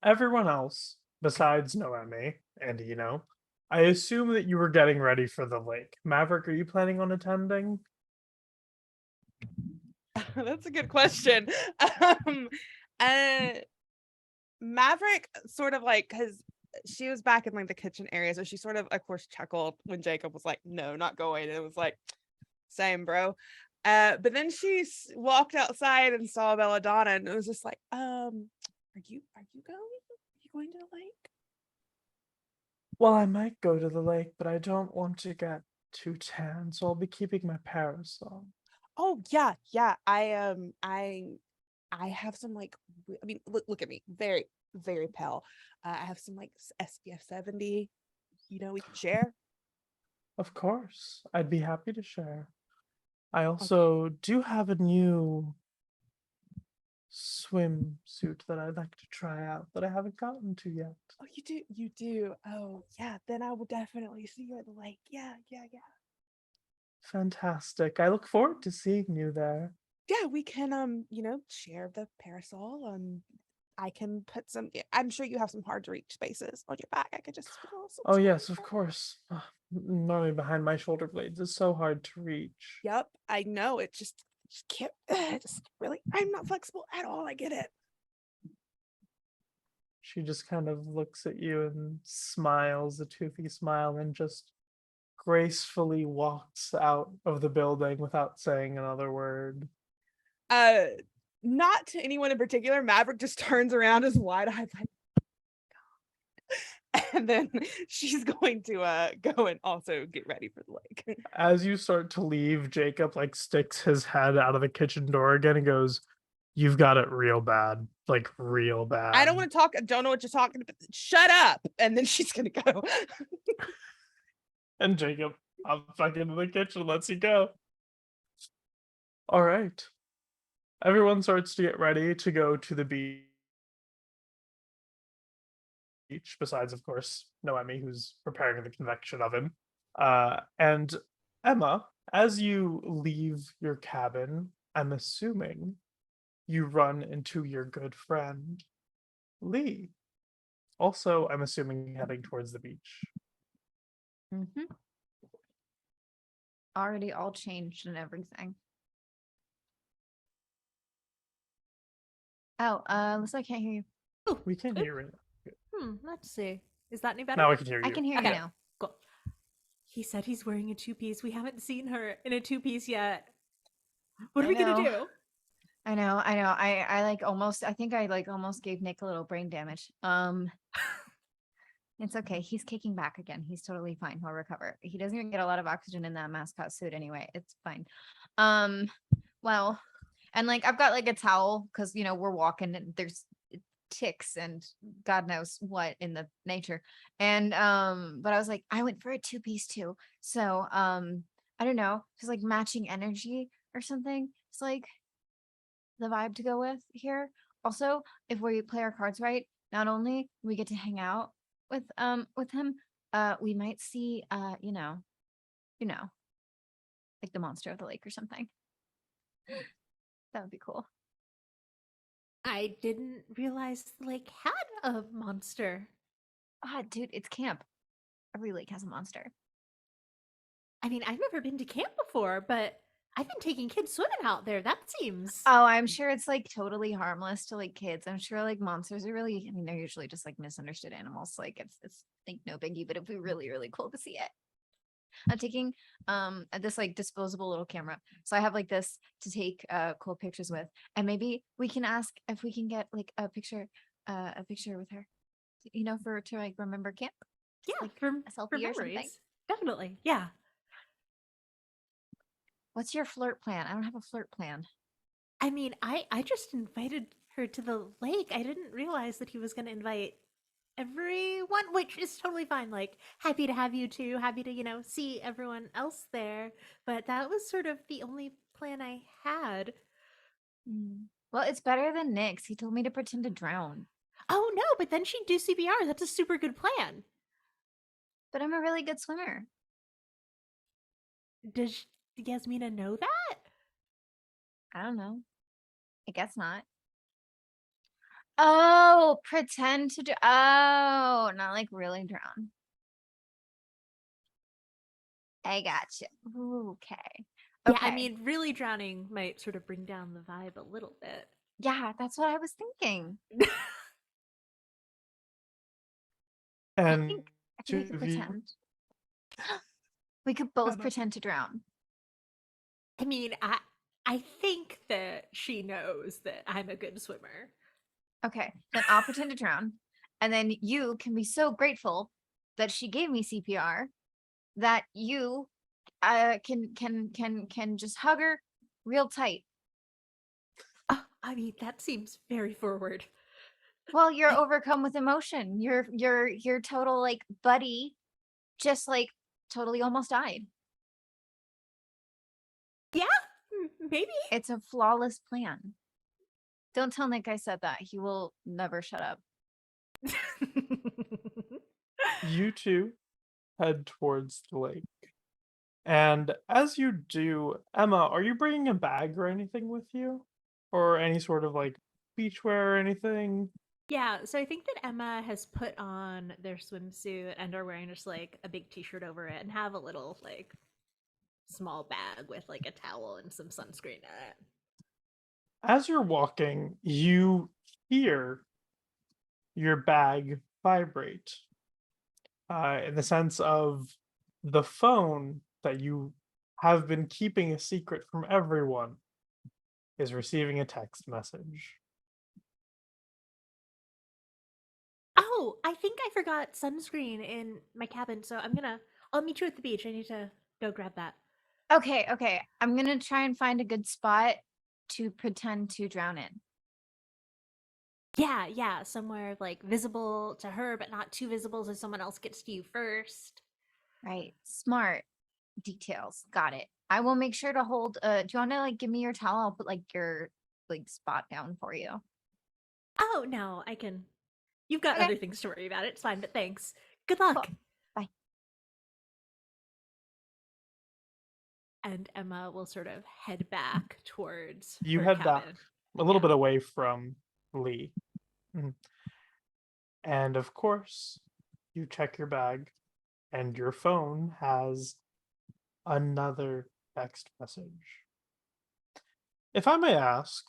everyone else besides Noemi and I assume that you were getting ready for the lake. Maverick, are you planning on attending? That's a good question. Maverick sort of like, because she was back in like the kitchen area, so she sort of course chuckled when Jacob was like, no, not going, and it was like, same, bro. But then she walked outside and saw Belladonna, and it was just like, are you going to the lake? Well, I might go to the lake, but I don't want to get too tan, so I'll be keeping my parasol. Oh yeah. I have some like, I mean, look at me, very, very pale. I have some like SPF 70. We can share. Of course, I'd be happy to share. I Okay. also do have a new swimsuit that I'd like to try out that I haven't gotten to yet. Oh, you do. Oh yeah, then I will definitely see you at the lake. Yeah. Fantastic. I look forward to seeing you there. Yeah, we can share the parasol. I can put some, I'm sure you have some hard to reach spaces on your back. I could just put a little Oh, swim yes, of there. course. Normally behind my shoulder blades is so hard to reach. Yep, I know. It just can't. Just really, I'm not flexible at all. I get it. She just kind of looks at you and smiles a toothy smile and just gracefully walks out of the building without saying another word. Not to anyone in particular. Maverick just turns around as wide-eyed, like, and then she's going to go and also get ready for the lake. As you start to leave, Jacob like sticks his head out of the kitchen door again and goes, "You've got it real bad, like real bad." I don't want to talk. I don't know what you're talking about. Shut up. And then she's gonna go. And Jacob hops back into the kitchen and lets you go. All right. Everyone starts to get ready to go to the beach, besides, of course, Noemi, who's preparing the convection oven. And Emma, as you leave your cabin, I'm assuming you run into your good friend, Lee. Also, I'm assuming heading towards the beach. Mm-hmm. Already all changed and everything. Oh, Alyssa, I can't hear you. We can hear it. Let's see. Is that any better? Now I can hear you. I can hear you Okay. now. Cool. He said he's wearing a two-piece. We haven't seen her in a two-piece yet. What are I we gonna know. do? I know. I like almost, I think I like almost gave Nick a little brain damage. It's okay. He's kicking back again. He's totally fine. He'll recover. He doesn't even get a lot of oxygen in that mascot suit anyway. It's fine. Well, and like I've got like a towel because we're walking and there's ticks and God knows what in the nature. And but I was like, I went for a two-piece too. So I don't know, just like matching energy or something. It's like the vibe to go with here. Also, if we play our cards right, not only we get to hang out with him, we might see like the monster of the lake or something. That would be cool. I didn't realize the lake had a monster. Ah, dude, it's camp. Every lake has a monster. I mean, I've never been to camp before, but I've been taking kids swimming out there. That seems. Oh, I'm sure it's like totally harmless to like kids. I'm sure like monsters are really, I mean, they're usually just like misunderstood animals. Like it's like no biggie, but it'd be really, really cool to see it. I'm taking this like disposable little camera. So I have like this to take cool pictures with. And maybe we can ask if we can get like a picture with her. To like remember camp. Yeah, like for a selfie or something. memories. Definitely. Yeah. What's your flirt plan? I don't have a flirt plan. I mean, I just invited her to the lake. I didn't realize that he was going to invite everyone, which is totally fine. Like, happy to have you too. Happy to, see everyone else there. But that was sort of the only plan I had. Well, it's better than Nick's. He told me to pretend to drown. Oh, no, but then she'd do CPR. That's a super good plan. But I'm a really good swimmer. Does Yasmina know that? I don't know. I guess not. Oh, pretend to oh, not like really drown. I gotcha. Okay. Yeah, I mean, really drowning might sort of bring down the vibe a little bit. Yeah, that's what I was thinking. And I think we could you- pretend. We could both pretend to drown. I mean, I think that she knows that I'm a good swimmer. Okay, then I'll pretend to drown, and then you can be so grateful that she gave me CPR that you can just hug her real tight. I mean, that seems very forward. Well, you're I- overcome with emotion. Your total like buddy just like totally almost died. Yeah, maybe. It's a flawless plan. Don't tell Nick I said that. He will never shut up. You two head towards the lake. And as you do, Emma, are you bringing a bag or anything with you? Or any sort of like beachwear or anything? Yeah, so I think that Emma has put on their swimsuit and are wearing just like a big t-shirt over it and have a little like small bag with like a towel and some sunscreen in it. As you're walking, you hear your bag vibrate. In the sense of the phone that you have been keeping a secret from everyone is receiving a text message. Oh, I think I forgot sunscreen in my cabin, so I'll meet you at the beach. I need to go grab that. Okay. I'm gonna try and find a good spot to pretend to drown in. Yeah, somewhere like visible to her, but not too visible so someone else gets to you first. Right. Smart details. Got it. I will make sure to hold do you wanna like give me your towel? I'll put like your like spot down for you. Oh no, I can. You've got Okay. other things to worry about. It's fine, but thanks. Good Cool. luck. Bye. And Emma will sort of head back towards You her head back cabin. a little Yeah. bit away from Lee. Mhm. And of course, you check your bag, and your phone has another text message. If I may ask,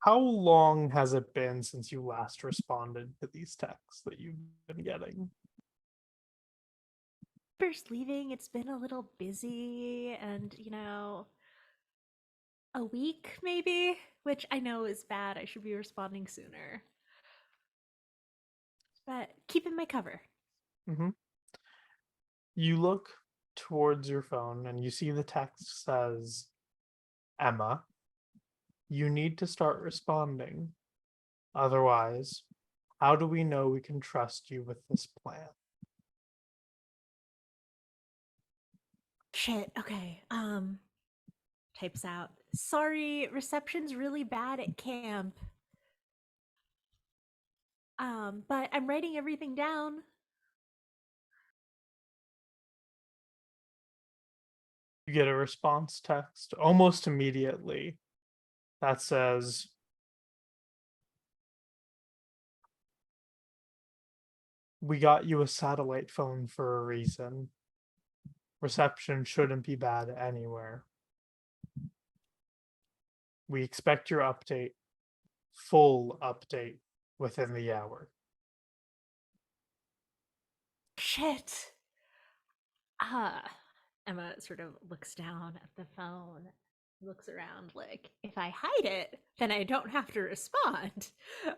how long has it been since you last responded to these texts that you've been getting? First leaving, it's been a little busy and, a week maybe, which I know is bad. I should be responding sooner. But keeping my cover. Mm-hmm. You look towards your phone and you see the text says, Emma, you need to start responding. Otherwise, how do we know we can trust you with this plan? Shit, okay. Types out. Sorry, reception's really bad at camp. But I'm writing everything down. You get a response text almost immediately that says, we got you a satellite phone for a reason. Reception shouldn't be bad anywhere. We expect your update, full update, within the hour. Shit. Emma sort of looks down at the phone, looks around like, if I hide it, then I don't have to respond.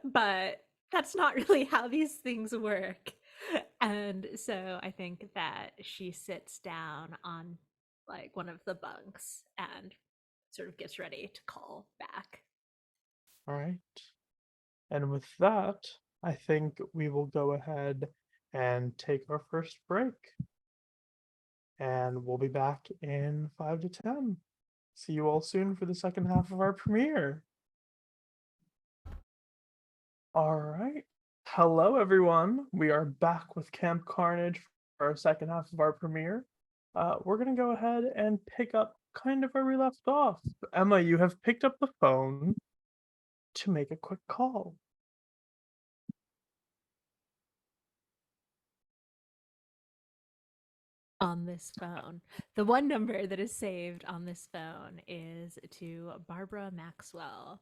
But that's not really how these things work. And so I think that she sits down on like one of the bunks and sort of gets ready to call back. All right. And with that, I think we will go ahead and take our first break. And we'll be back in 5 to 10. See you all soon for the second half of our premiere. All right. Hello, everyone. We are back with Camp Carnage for our second half of our premiere. We're going to go ahead and pick up kind of where we left off. Emma, you have picked up the phone to make a quick call. On this phone. The one number that is saved on this phone is to Barbara Maxwell,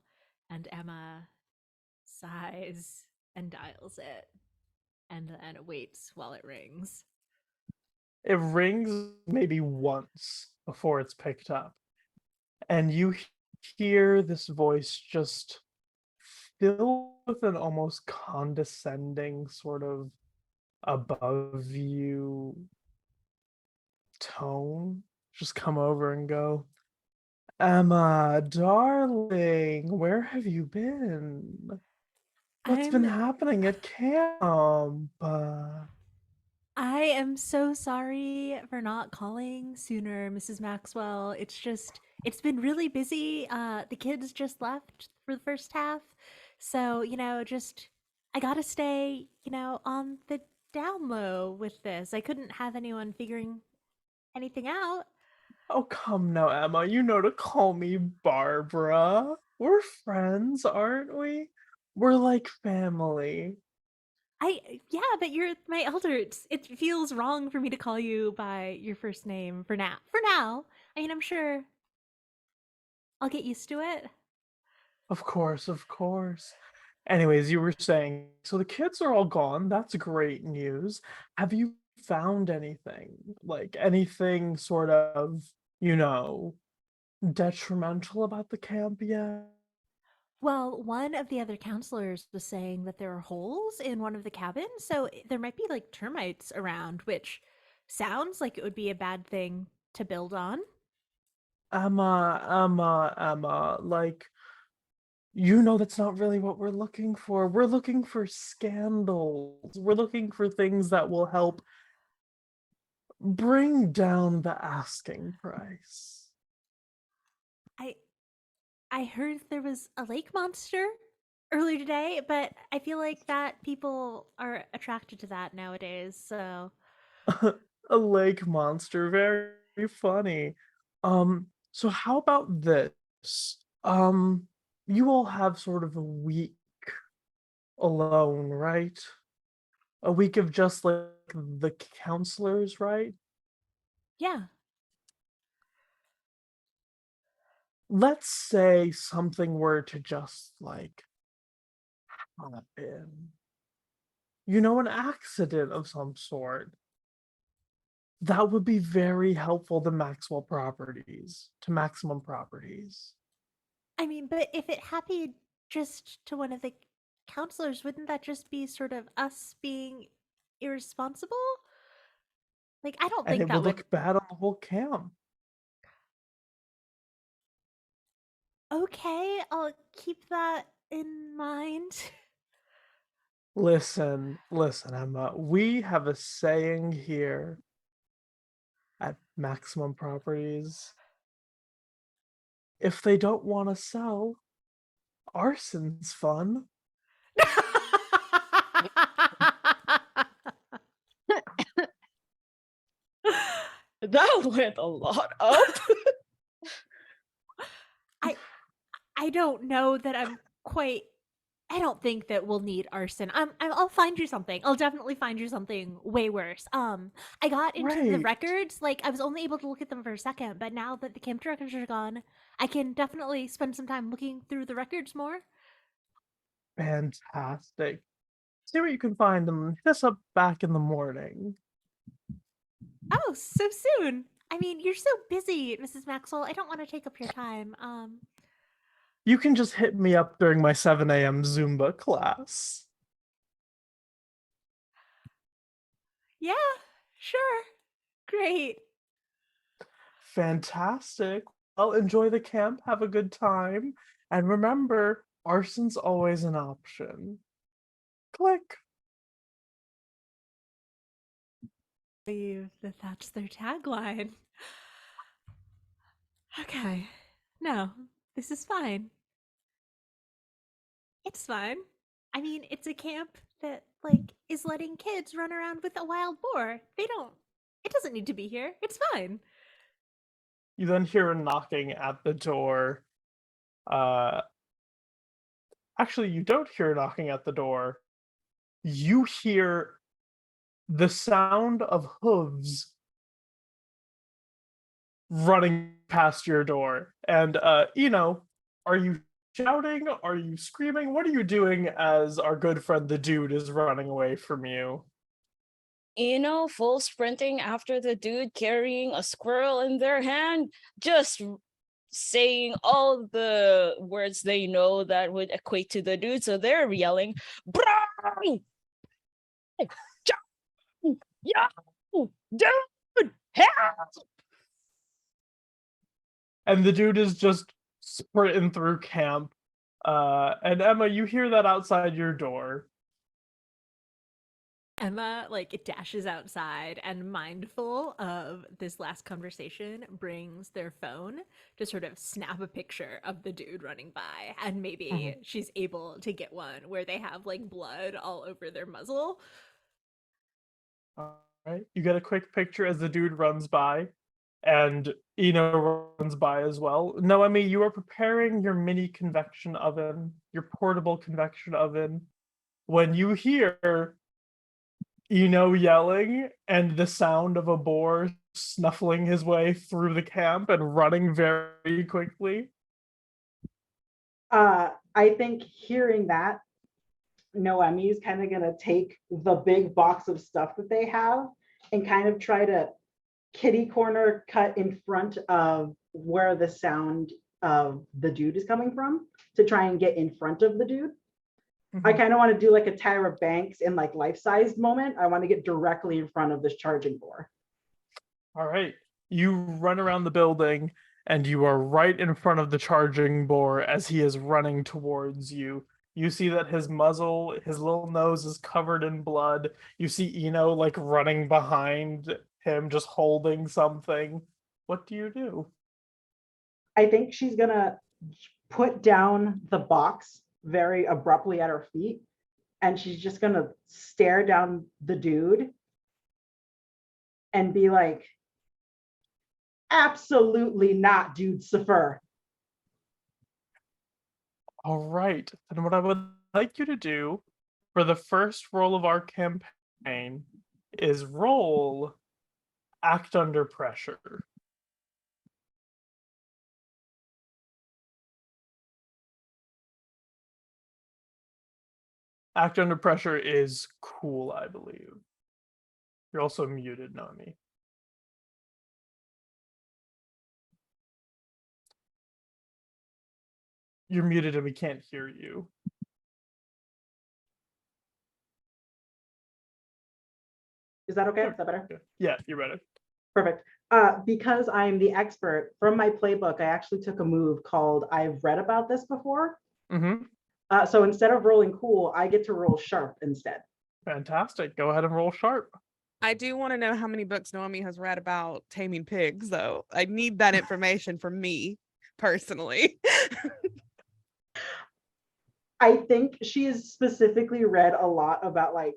and Emma sighs and dials it and then waits while it rings. It rings maybe once before it's picked up. And you hear this voice just filled with an almost condescending sort of above you tone just come over and go, Emma, darling, where have you been? What's been I'm happening at camp? I am so sorry for not calling sooner, Mrs. Maxwell. It's been really busy. The kids just left for the first half. So, just I gotta stay, on the down low with this. I couldn't have anyone figuring anything out. Oh, come now, Emma. You know to call me Barbara. We're friends, aren't we? We're like family. Yeah, but you're my elder. It feels wrong for me to call you by your first name for now. For now. I mean, I'm sure I'll get used to it. Of course, of course. Anyways, you were saying, so the kids are all gone. That's great news. Have you found anything? Like anything sort of, you know, detrimental about the camp yet? Well, one of the other counselors was saying that there are holes in one of the cabins, so there might be like termites around, which sounds like it would be a bad thing to build on. Emma, like, you know that's not really what we're looking for. We're looking for scandals. We're looking for things that will help bring down the asking price. I I heard there was a lake monster earlier today, but I feel like that people are attracted to that nowadays, so A lake monster, very funny. So how about this? You all have sort of a week alone, right? A week of just like the counselors, right? yeah. Let's say something were to just like happen. You know, an accident of some sort. That would be very helpful to Maxwell Properties, to Maximum Properties. I mean, but if it happened just to one of the counselors, wouldn't that just be sort of us being irresponsible? Like, I don't And think it would that would. look bad on the whole camp. Okay, I'll keep that in mind. Listen, Emma. We have a saying here at Maximum Properties. If they don't want to sell, arson's fun. That went a lot up. I I don't know that I'm quite. I don't think that we'll need arson. I'll find you something. I'll definitely find you something way worse. I got into the Great. records. Like I was only able to look at them for a second, but now that the camp records are gone, I can definitely spend some time looking through the records more. Fantastic. See what you can find and hit us up back in the morning. Oh, so soon. I mean, you're so busy, Mrs. Maxwell. I don't want to take up your time. You can just hit me up during my 7 a.m. Zumba class. Yeah, sure. Great. Fantastic. Well, enjoy the camp, have a good time, and remember, arson's always an option. Click. Believe that that's their tagline. Okay. No, this is fine. It's fine. I mean, it's a camp that like is letting kids run around with a wild boar. It doesn't need to be here. It's fine. You then hear a knocking at the door. Uh, Actually, you don't hear a knocking at the door. You hear the sound of hooves running past your door. And, are you shouting? Are you screaming? What are you doing as our good friend the dude is running away from you? Full sprinting after the dude carrying a squirrel in their hand, just saying all the words they know that would equate to the dude. So they're yelling, "Bro! Yeah! Dude! Help!" And the dude is just sprinting through camp. And Emma, you hear that outside your door. Emma like dashes outside and, mindful of this last conversation, brings their phone to sort of snap a picture of the dude running by, and maybe she's able to get one where they have like blood all over their muzzle. All right, you get a quick picture as the dude runs by, and Eno runs by as well. Noemi, you are preparing your mini convection oven, your portable convection oven, when you hear Eno yelling and the sound of a boar snuffling his way through the camp and running very quickly. I think hearing that, Noemi's kind of gonna take the big box of stuff that they have and kind of try to kitty corner cut in front of where the sound of the dude is coming from to try and get in front of the dude. I kind of want to do like a Tyra Banks in like life-sized moment. I want to get directly in front of this charging boar. All right. You run around the building and you are right in front of the charging boar as he is running towards you. You see that his muzzle, his little nose is covered in blood. You see Eno like running behind him, just holding something. What do you do? I think she's gonna put down the box very abruptly at her feet, and she's just gonna stare down the dude and be like, absolutely not, dude Safer. All right. And what I would like you to do for the first roll of our campaign is roll Act Under Pressure. Act Under Pressure is cool, I believe. You're also muted, Noemi. You're muted and we can't hear you. Is that okay? Is that better? Yeah, you're better. Perfect. Because I'm the expert, from my playbook, I actually took a move called I've read about this before. So instead of rolling cool, I get to roll sharp instead. Fantastic. Go ahead and roll sharp. I do want to know how many books Noemi has read about taming pigs, though. I need that information for me personally. I think she has specifically read a lot about like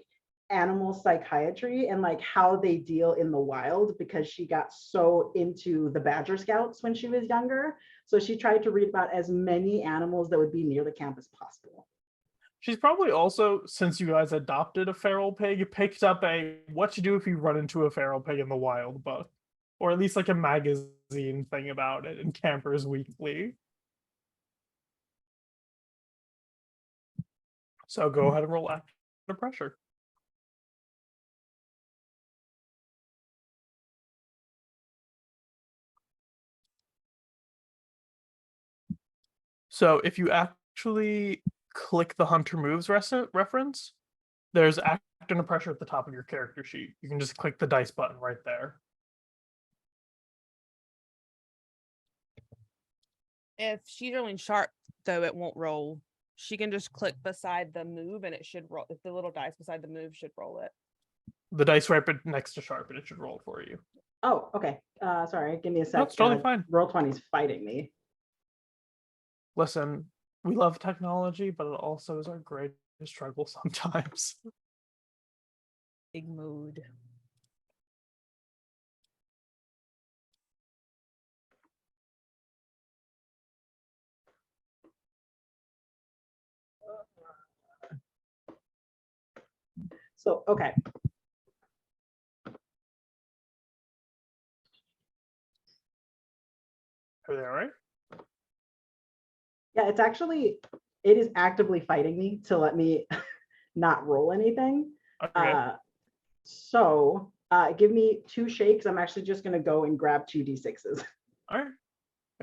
animal psychiatry and like how they deal in the wild, because she got so into the Badger Scouts when she was younger. So she tried to read about as many animals that would be near the camp as possible. She's probably also, since you guys adopted a feral pig, picked up a What to Do If You Run Into a Feral Pig in the Wild book. Or at least like a magazine thing about it in Campers Weekly. So go ahead and roll Act Under Pressure. So if you actually click the Hunter Moves reference, there's Act Under Pressure at the top of your character sheet. You can just click the dice button right there. If she's rolling sharp, though, it won't roll. She can just click beside the move and it should roll. If the little dice beside the move should roll it. The dice right next to sharp and it should roll for you. Oh, okay. Sorry, give me a sec. That's totally fine. Roll20's fighting me. Listen, we love technology, but it also is our greatest struggle sometimes. Big mood. So, okay. Are they all right? Yeah, it is actively fighting me to let me not roll anything. Okay. So give me 2 shakes. I'm actually just going to go and grab 2d6s. All right.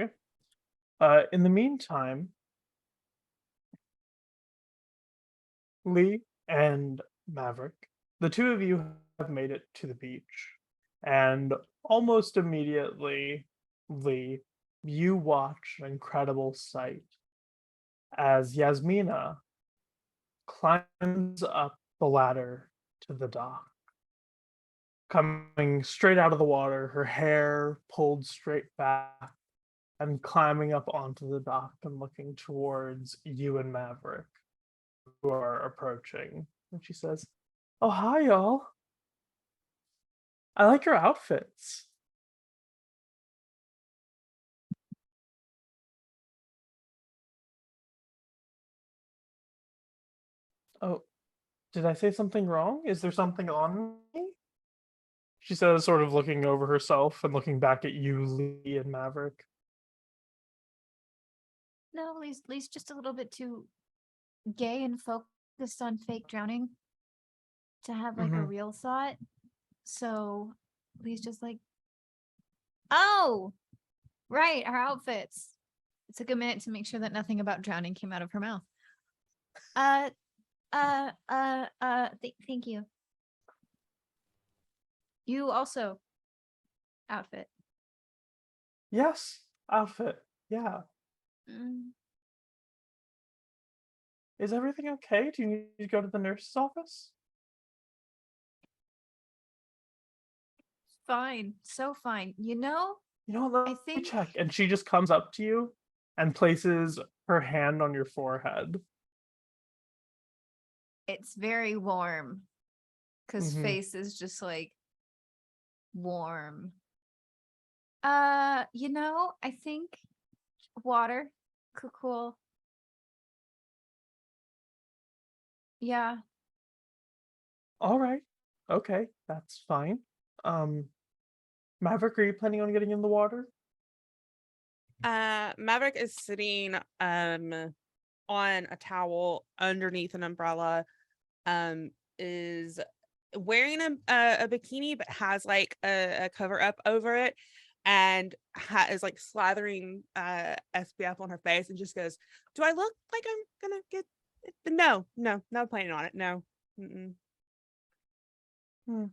Okay. In the meantime, Lee and Maverick, the two of you have made it to the beach, and almost immediately, Lee, you watch an incredible sight as Yasmina climbs up the ladder to the dock, coming straight out of the water, her hair pulled straight back, and climbing up onto the dock and looking towards you and Maverick, who are approaching. And she says, "Oh, hi, y'all. I like your outfits." Oh, did I say something wrong? Is there something on me? She says, sort of looking over herself and looking back at you, Lee and Maverick. No, Lee's just a little bit too gay and focused on fake drowning to have like a Mhm. real thought. So Lee's just like, oh, right, our outfits. It took a minute to make sure that nothing about drowning came out of her mouth. Thank you. You also outfit. Yes, outfit. Yeah. Mm, Is everything okay? Do you need to go to the nurse's office? fine, so fine. You know, You know what? I Let me think check. And she just comes up to you and places her hand on your forehead. it's very warm because Mhm. face is just like warm. You know, I think water cool. Yeah. All right. Okay, that's fine. Um, Maverick, are you planning on getting in the water? Maverick is sitting on a towel underneath an umbrella, is wearing a bikini but has like a cover up over it, and is like slathering SPF on her face, and just goes, "Do I look like I'm gonna get no, not planning on it. No." Mm-mm. Hmm.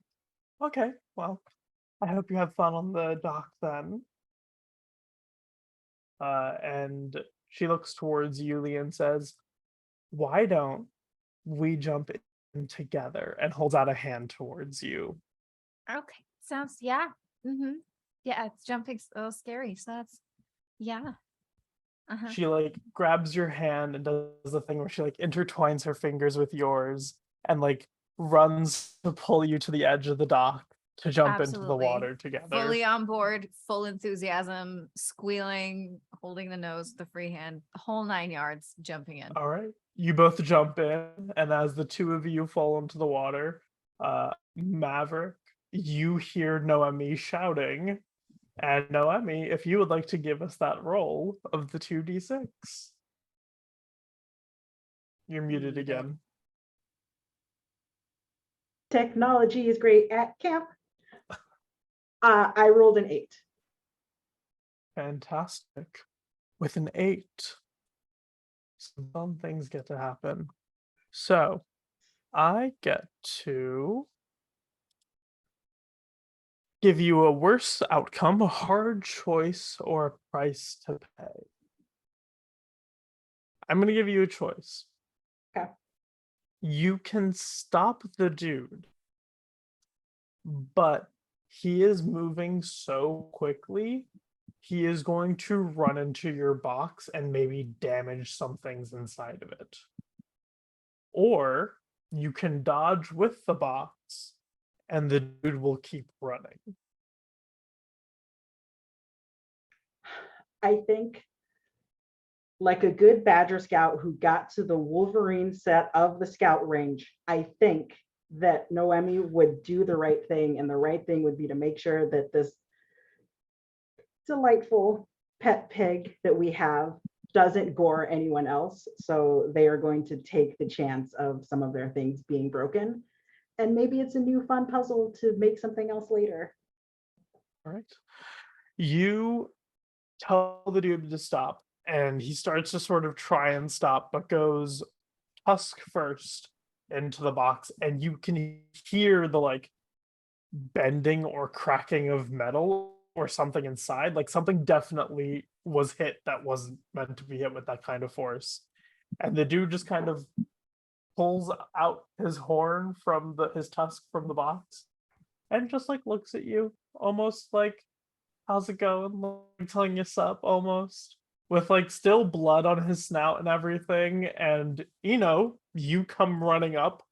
Okay, well, I hope you have fun on the dock then. And she looks towards Yuli and says, "Why don't we jump in together?" And holds out a hand towards you. Okay. Sounds yeah. Mm-hmm. Yeah, it's jumping's a little scary. So that's yeah. Uh-huh. She like grabs your hand and does the thing where she like intertwines her fingers with yours and like runs to pull you to the edge of the dock to jump into the Absolutely. water together. Fully on board, full enthusiasm, squealing, holding the nose, the free hand, whole 9 yards, jumping in. All right. You both jump in, and as the two of you fall into the water, Maverick, you hear Noemi shouting. And Noemi, if you would like to give us that roll of the 2d6. You're muted Yep. again. Technology is great at camp. I rolled an 8. Fantastic. With an 8, some fun things get to happen. So, I get to give you a worse outcome, a hard choice, or a price to pay. I'm going to give you a choice. Okay. You can stop the dude, but he is moving so quickly, he is going to run into your box and maybe damage some things inside of it. Or you can dodge with the box and the dude will keep running. I think, like a good Badger Scout who got to the Wolverine set of the Scout range, I think that Noemi would do the right thing, and the right thing would be to make sure that this delightful pet pig that we have doesn't gore anyone else. So they are going to take the chance of some of their things being broken. And maybe it's a new fun puzzle to make something else later. All right. You tell the dude to stop, and he starts to sort of try and stop, but goes tusk first into the box, and you can hear the like bending or cracking of metal or something inside. Like something definitely was hit that wasn't meant to be hit with that kind of force. And the dude just kind of pulls out his horn from his tusk from the box and just like looks at you almost like, how's it going? Like telling you sup almost. With like still blood on his snout and everything, and you come running up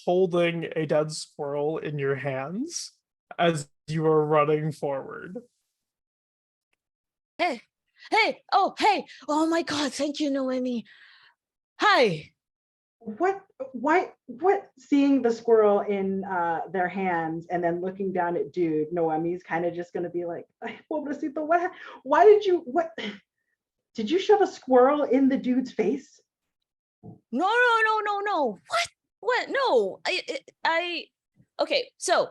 holding a dead squirrel in your hands as you are running forward. Hey, oh my God, thank you, Noemi. Hi. What seeing the squirrel in their hands and then looking down at dude, Noemi's kind of just gonna be like, pobrecito, why did you shove a squirrel in the dude's face? No. What? No. Okay, so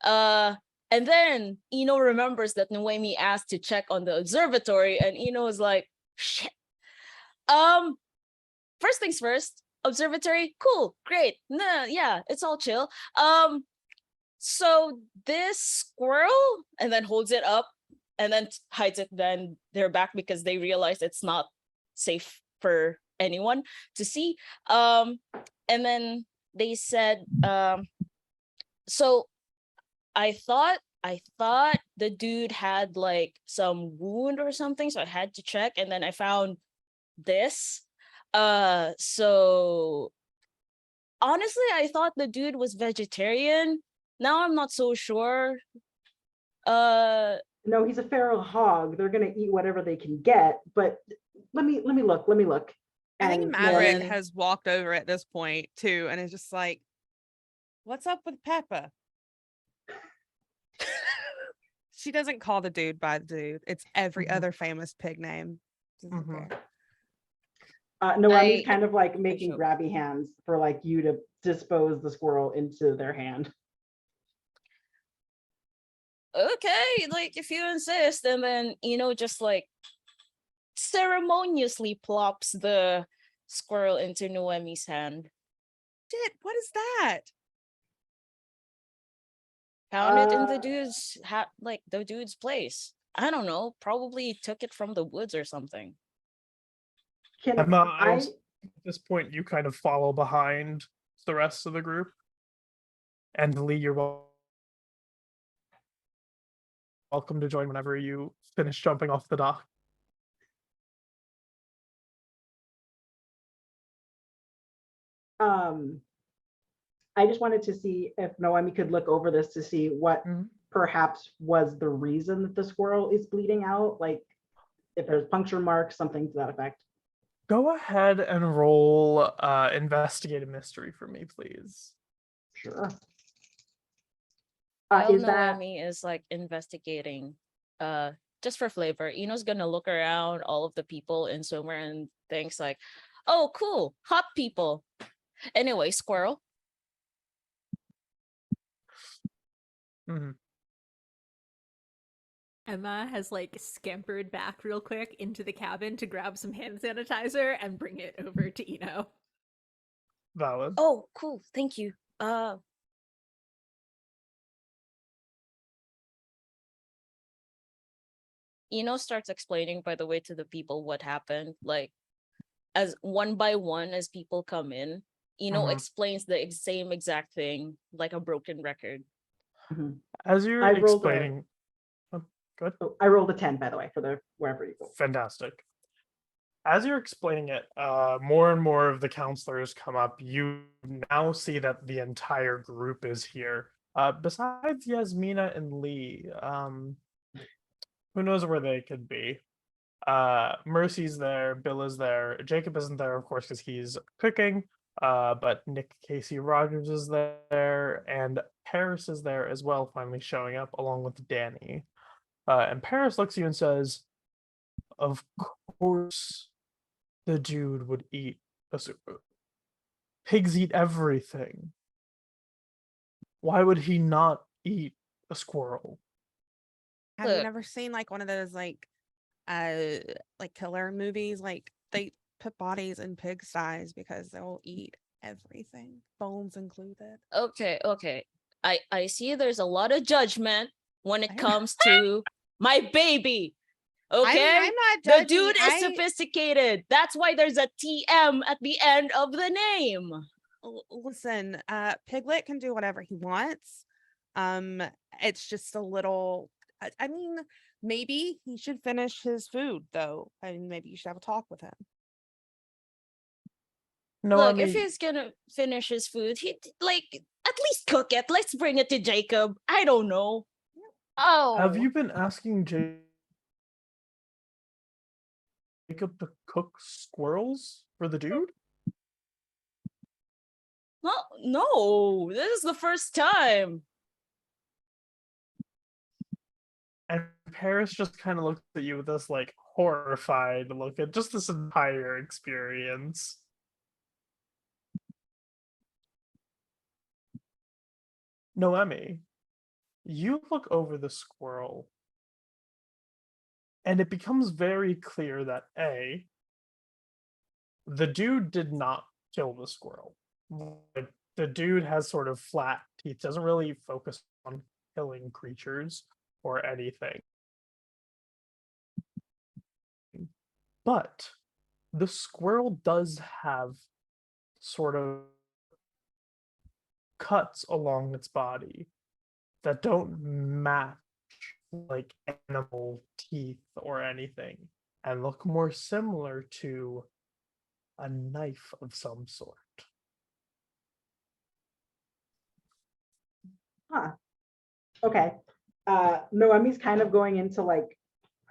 and then Ino remembers that Noemi asked to check on the observatory, and Ino is like, shit. First things first, observatory, cool, great. Nah, yeah, it's all chill. So this squirrel, and then holds it up and then hides it then they're back because they realize it's not safe for anyone to see. And then they said, so I thought the dude had like some wound or something, so I had to check, and then I found this. So honestly, I thought the dude was vegetarian. Now I'm not so sure. No, he's a feral hog. They're gonna eat whatever they can get. But let me look. I think And Maverick Lauren- has walked over at this point too, and is just like, "What's up with Peppa?" She doesn't call the dude by the dude. It's every other famous pig name. Doesn't Mhm. care. Noemi's I- kind of like making show- grabby hands for like you to dispose the squirrel into their hand. Okay, like if you insist, and then just like ceremoniously plops the squirrel into Noemi's hand. Shit, what is that? Found it in the Uh, dude's the dude's place. I don't know, probably took it from the woods or something. Can Emma, I? at this point, you kind of follow behind the rest of the group. And Lee, you're welcome to join whenever you finish jumping off the dock. I just wanted to see if Noemi could look over this to see what Mhm. perhaps was the reason that the squirrel is bleeding out, like if there's puncture marks, something to that effect. Go ahead and roll investigate a mystery for me, please. Sure. While Is that Noemi is like investigating, just for flavor, Eno's gonna look around all of the people in Sumer and thinks like, oh cool, hot people. Anyway, squirrel. Mhm. Emma has like scampered back real quick into the cabin to grab some hand sanitizer and bring it over to Eno. Valid. Oh, cool, thank you. Eno starts explaining, by the way, to the people what happened, like as one by one as people come in. Eno Mhm. explains the same exact thing like a broken record. As you're I rolled explaining, good. I rolled a 10, by the way, for the wherever you go. Fantastic. As you're explaining it, more and more of the counselors come up. You now see that the entire group is here. Besides Yasmina and Lee, who knows where they could be? Mercy's there, Bill is there, Jacob isn't there, of course, because he's cooking. But Nick Casey Rogers is there, and Paris is there as well, finally showing up along with Danny. And Paris looks at you and says, "Of course, the dude would eat a pigs eat everything. Why would he not eat a squirrel?" Have you Look. never seen like one of those like like killer movies, like they put bodies in pigsties because they'll eat everything, bones included. Okay. I see there's a lot of judgment when it I'm- comes to my baby. Okay? I'm not The judging. dude is sophisticated. That's why there's a TM at the end of the name. Listen, Piglet can do whatever he wants. It's just a little. I mean, maybe he should finish his food, though. I mean, maybe you should have a talk with him. No, Look, I mean, if he's gonna finish his food, he like at least cook it. Let's bring it to Jacob. I don't know. Oh, have you been asking Jacob to cook squirrels for the dude? Well, no, this is the first time. And Paris just kind of looks at you with this like horrified look at just this entire experience. Noemi, you look over the squirrel, and it becomes very clear that A, the dude did not kill the squirrel. Like, the dude has sort of flat teeth, doesn't really focus on killing creatures or anything. But the squirrel does have sort of cuts along its body that don't match like animal teeth or anything and look more similar to a knife of some sort. Huh. Okay. Noemi's kind of going into like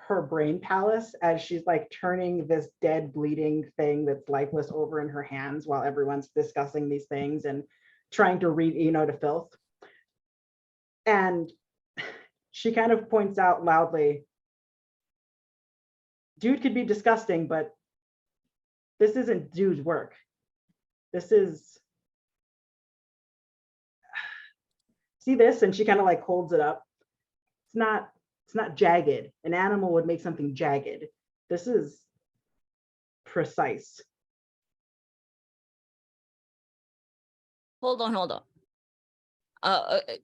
her brain palace as she's like turning this dead, bleeding thing that's lifeless over in her hands while everyone's discussing these things and trying to read Eno to filth. And she kind of points out loudly, dude could be disgusting, but this isn't dude's work. This is, see this? And she kind of like holds it up. It's not jagged. An animal would make something jagged. This is precise. Hold on.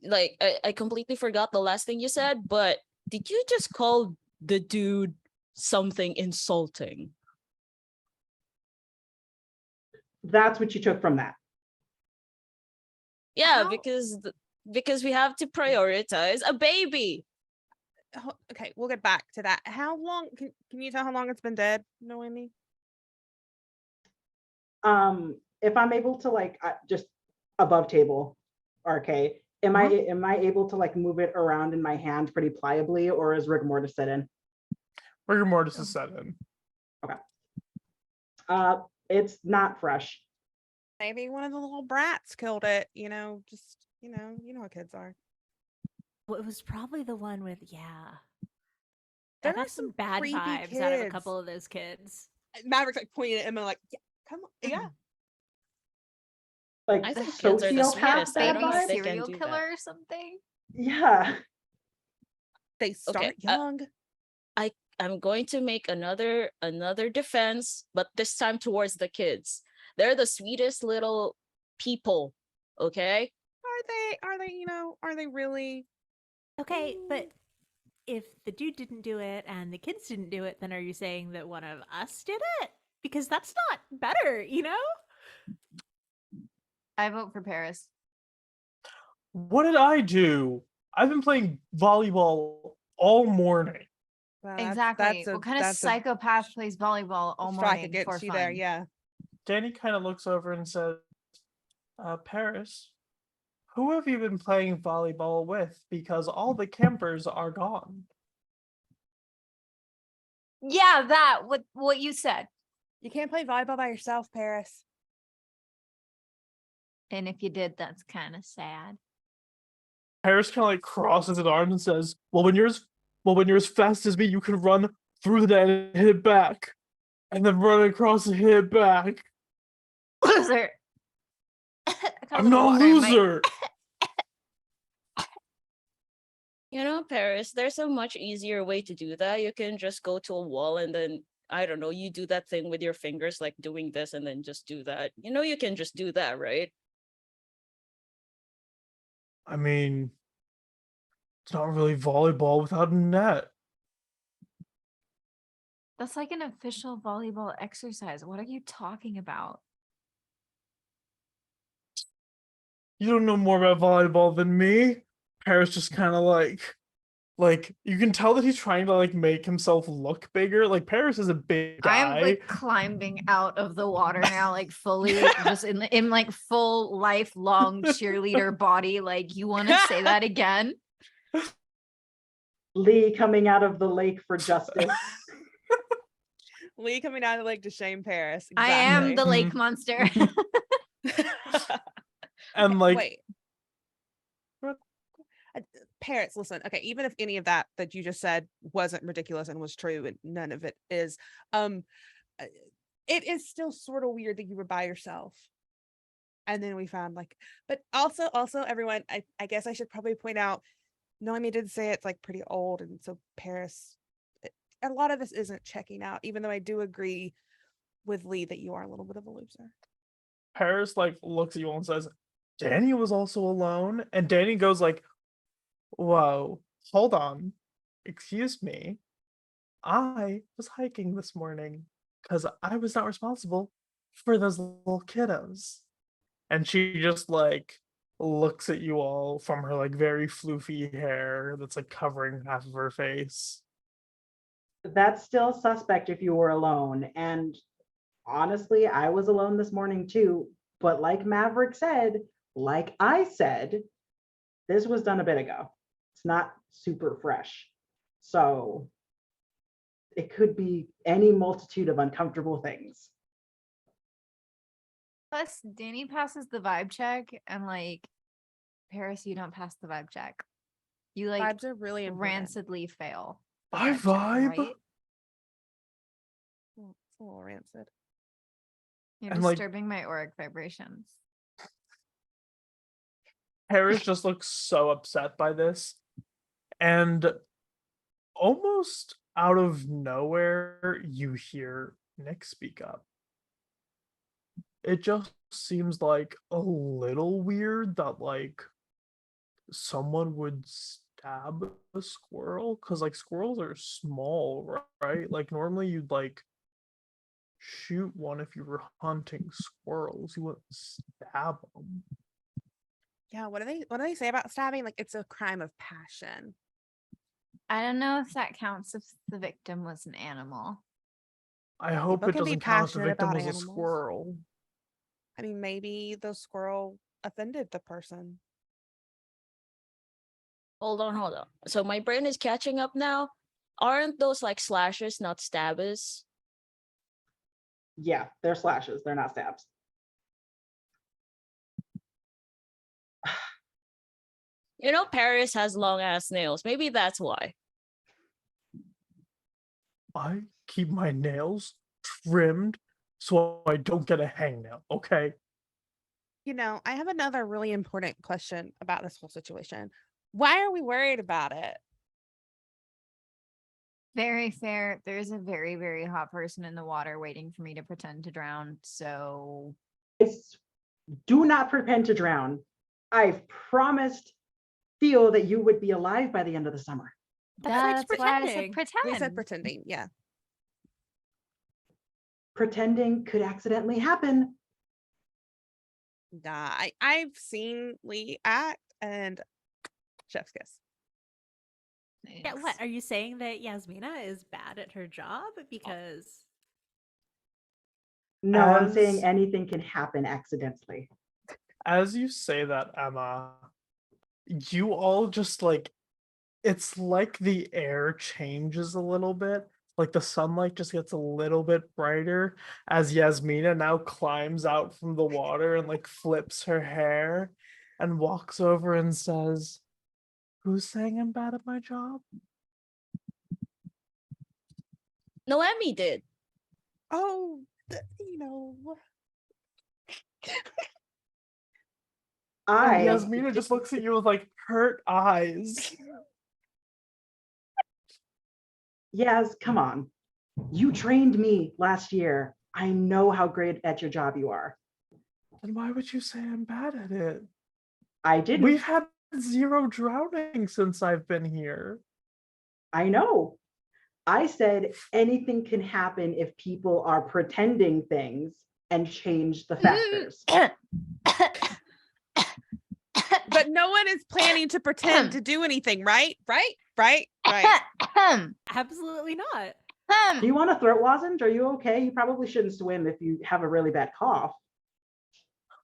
Like I completely forgot the last thing you said, but did you just call the dude something insulting? That's what you took from that. Yeah, How- because we have to prioritize a baby. Okay, we'll get back to that. How long can you tell how long it's been dead, Noemi? If I'm able to like just above table, RK, am I able to like move it around in my hand pretty pliably, or is rigor mortis set in? Rigor mortis is set in. It's not fresh. Maybe one of the little brats killed it. Just you know how kids are. Well, it was probably the one with, yeah. There I got are some some bad creepy vibes out of a kids. couple of those kids. Maverick's like pointing at Emma like, yeah, come on, yeah. Like I think kids are the sociopath sweetest. I bad don't know baby if they vibes? can serial do that. killer or something. Yeah. They start Okay, young. I'm going to make another defense, but this time towards the kids. They're the sweetest little people, okay? Are they really? Okay, but if the dude didn't do it and the kids didn't do it, then are you saying that one of us did it? Because that's not better, you know? I vote for Paris. What did I do? I've been playing volleyball all morning. Well, Exactly. What kind of psychopath plays volleyball all strike morning against for you fun? there? Yeah. Danny kind of looks over and says, Paris, who have you been playing volleyball with? Because all the campers are gone. Yeah, that what you said. You can't play volleyball by yourself, Paris. And if you did, that's kind of sad. Paris kind of like crosses his arms and says, when you're as fast as me, you can run through the net and hit it back. And then run across and hit it back. Loser. I'm not a loser. You know, Paris, there's a much easier way to do that. You can just go to a wall and then, I don't know, you do that thing with your fingers, like doing this and then just do that. You know, you can just do that, right? I mean, it's not really volleyball without a net. That's like an official volleyball exercise. What are you talking about? You don't know more about volleyball than me. Paris just kind of like you can tell that he's trying to like make himself look bigger. Like Paris is a big I'm guy. like climbing out of the water now, like fully just in like full lifelong cheerleader body. Like, you want to say that again? Lee coming out of the lake for justice. Lee coming out of the lake to shame Paris. I am Exactly. the Mhm. lake monster. And like Wait. Paris, listen. Okay, even if any of that you just said wasn't ridiculous and was true, and none of it is, it is still sort of weird that you were by yourself. And then we found like, but also everyone, I guess I should probably point out, Noemi did say it's like pretty old, and so Paris, a lot of this isn't checking out, even though I do agree with Lee that you are a little bit of a loser. Paris like looks at you all and says, Danny was also alone. And Danny goes like, whoa, hold on. Excuse me. I was hiking this morning because I was not responsible for those little kiddos. And she just like looks at you all from her like very floofy hair that's like covering half of her face. That's still suspect if you were alone. And honestly, I was alone this morning too. But like Maverick said, like I said, this was done a bit ago. It's not super fresh. So it could be any multitude of uncomfortable things. Plus, Danny passes the vibe check, and like, Paris, you don't pass the vibe check. You like Vibes are really important. rancidly fail. the I check, vibe. right? Well, it's a little rancid. You're And, like- disturbing my auric vibrations. Paris just looks so upset by this. And almost out of nowhere, you hear Nick speak up. It just seems like a little weird that like someone would stab a squirrel, because like squirrels are small, right? Like normally you'd like shoot one if you were hunting squirrels. You wouldn't stab them. Yeah, what do they say about stabbing? Like, it's a crime of passion. I don't know if that counts if the victim was an animal. I hope People it can be doesn't count if the passionate victim about was a animals. squirrel. I mean, maybe the squirrel offended the person. Hold on. So my brain is catching up now. Aren't those like slashes, not stabbers? Yeah, they're slashes, they're not stabs. You know, Paris has long ass nails. Maybe that's why. I keep my nails trimmed so I don't get a hangnail, okay? You know, I have another really important question about this whole situation. Why are we worried about it? Very fair. There's a very, very hot person in the water waiting for me to pretend to drown. So Do not pretend to drown. I've promised Theo that you would be alive by the end of the summer. that's why I pretending. said pretend. We said pretending, yeah. Pretending could accidentally happen. Nah, I've seen Lee act, and chef's kiss. Yeah, what are you saying that Yasmina is bad at her job? Because No, I'm saying As- anything can happen accidentally. As you say that, Emma, you all just like, it's like the air changes a little bit. Like the sunlight just gets a little bit brighter as Yasmina now climbs out from the water and like flips her hair and walks over and says, "Who's saying I'm bad at my job?" Noemi did. Oh, you know. And I Yasmina just looks at you with like hurt eyes. Yaz, come on. You trained me last year. I know how great at your job you are. Then why would you say I'm bad at it? I didn't. We've had 0 drowning since I've been here. I know. I said anything can happen if people are pretending things and change the factors. But no one is planning to pretend to do anything, right? Right? Absolutely not. Do you want a throat lozenge? Are you okay? You probably shouldn't swim if you have a really bad cough.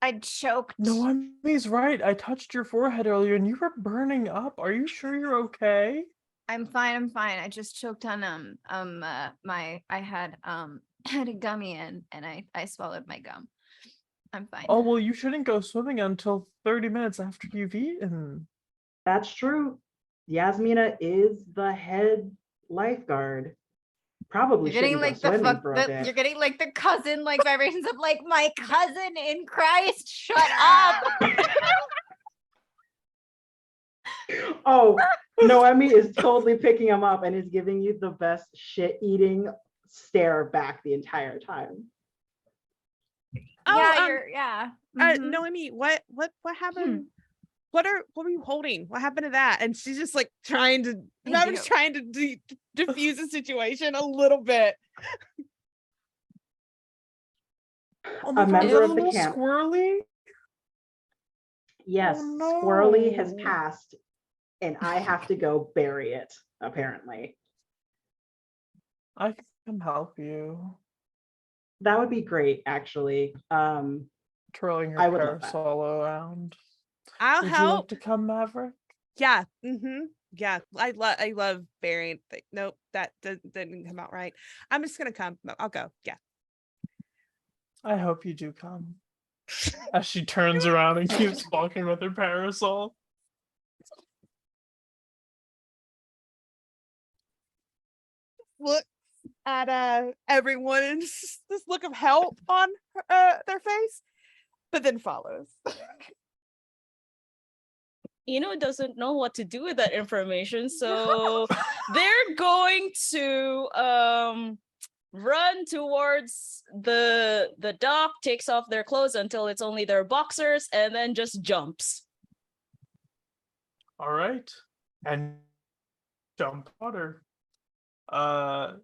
I choked. Noemi's right. I touched your forehead earlier and you were burning up. Are you sure you're okay? I'm fine. I just choked on I had had a gummy and I swallowed my gum. I'm fine. Oh, well, you shouldn't go swimming until 30 minutes after you've eaten. That's true. Yasmina is the head lifeguard. Probably You're getting shouldn't like go the swimming fuck. for a bit. You're getting like the cousin like vibrations of like my cousin in Christ. Shut up. Oh, Noemi is totally picking him up and is giving you the best shit-eating stare back the entire time. Yeah. Mhm. Noemi, what happened? What were you holding? What happened to that? And she's just like Maverick's trying to diffuse the situation a little bit. Oh my A God, member is that of a the little camp. squirrely? Yes, Oh, no. Squirrely has passed, and I have to go bury it, apparently. I can come help you. That would be great, actually. Twirling your I would love that. parasol around. I'll Would you help. like to come, Maverick? Yeah. Yeah. I love burying. Nope, that didn't come out right. I'm just gonna come. I'll go. Yeah. I hope you do come. As she turns around and keeps walking with her parasol. Look at everyone and this look of help on their face, but then follows. Doesn't know what to do with that information, so they're going to run towards the dock, takes off their clothes until it's only their boxers, and then just jumps. All right. And jump water.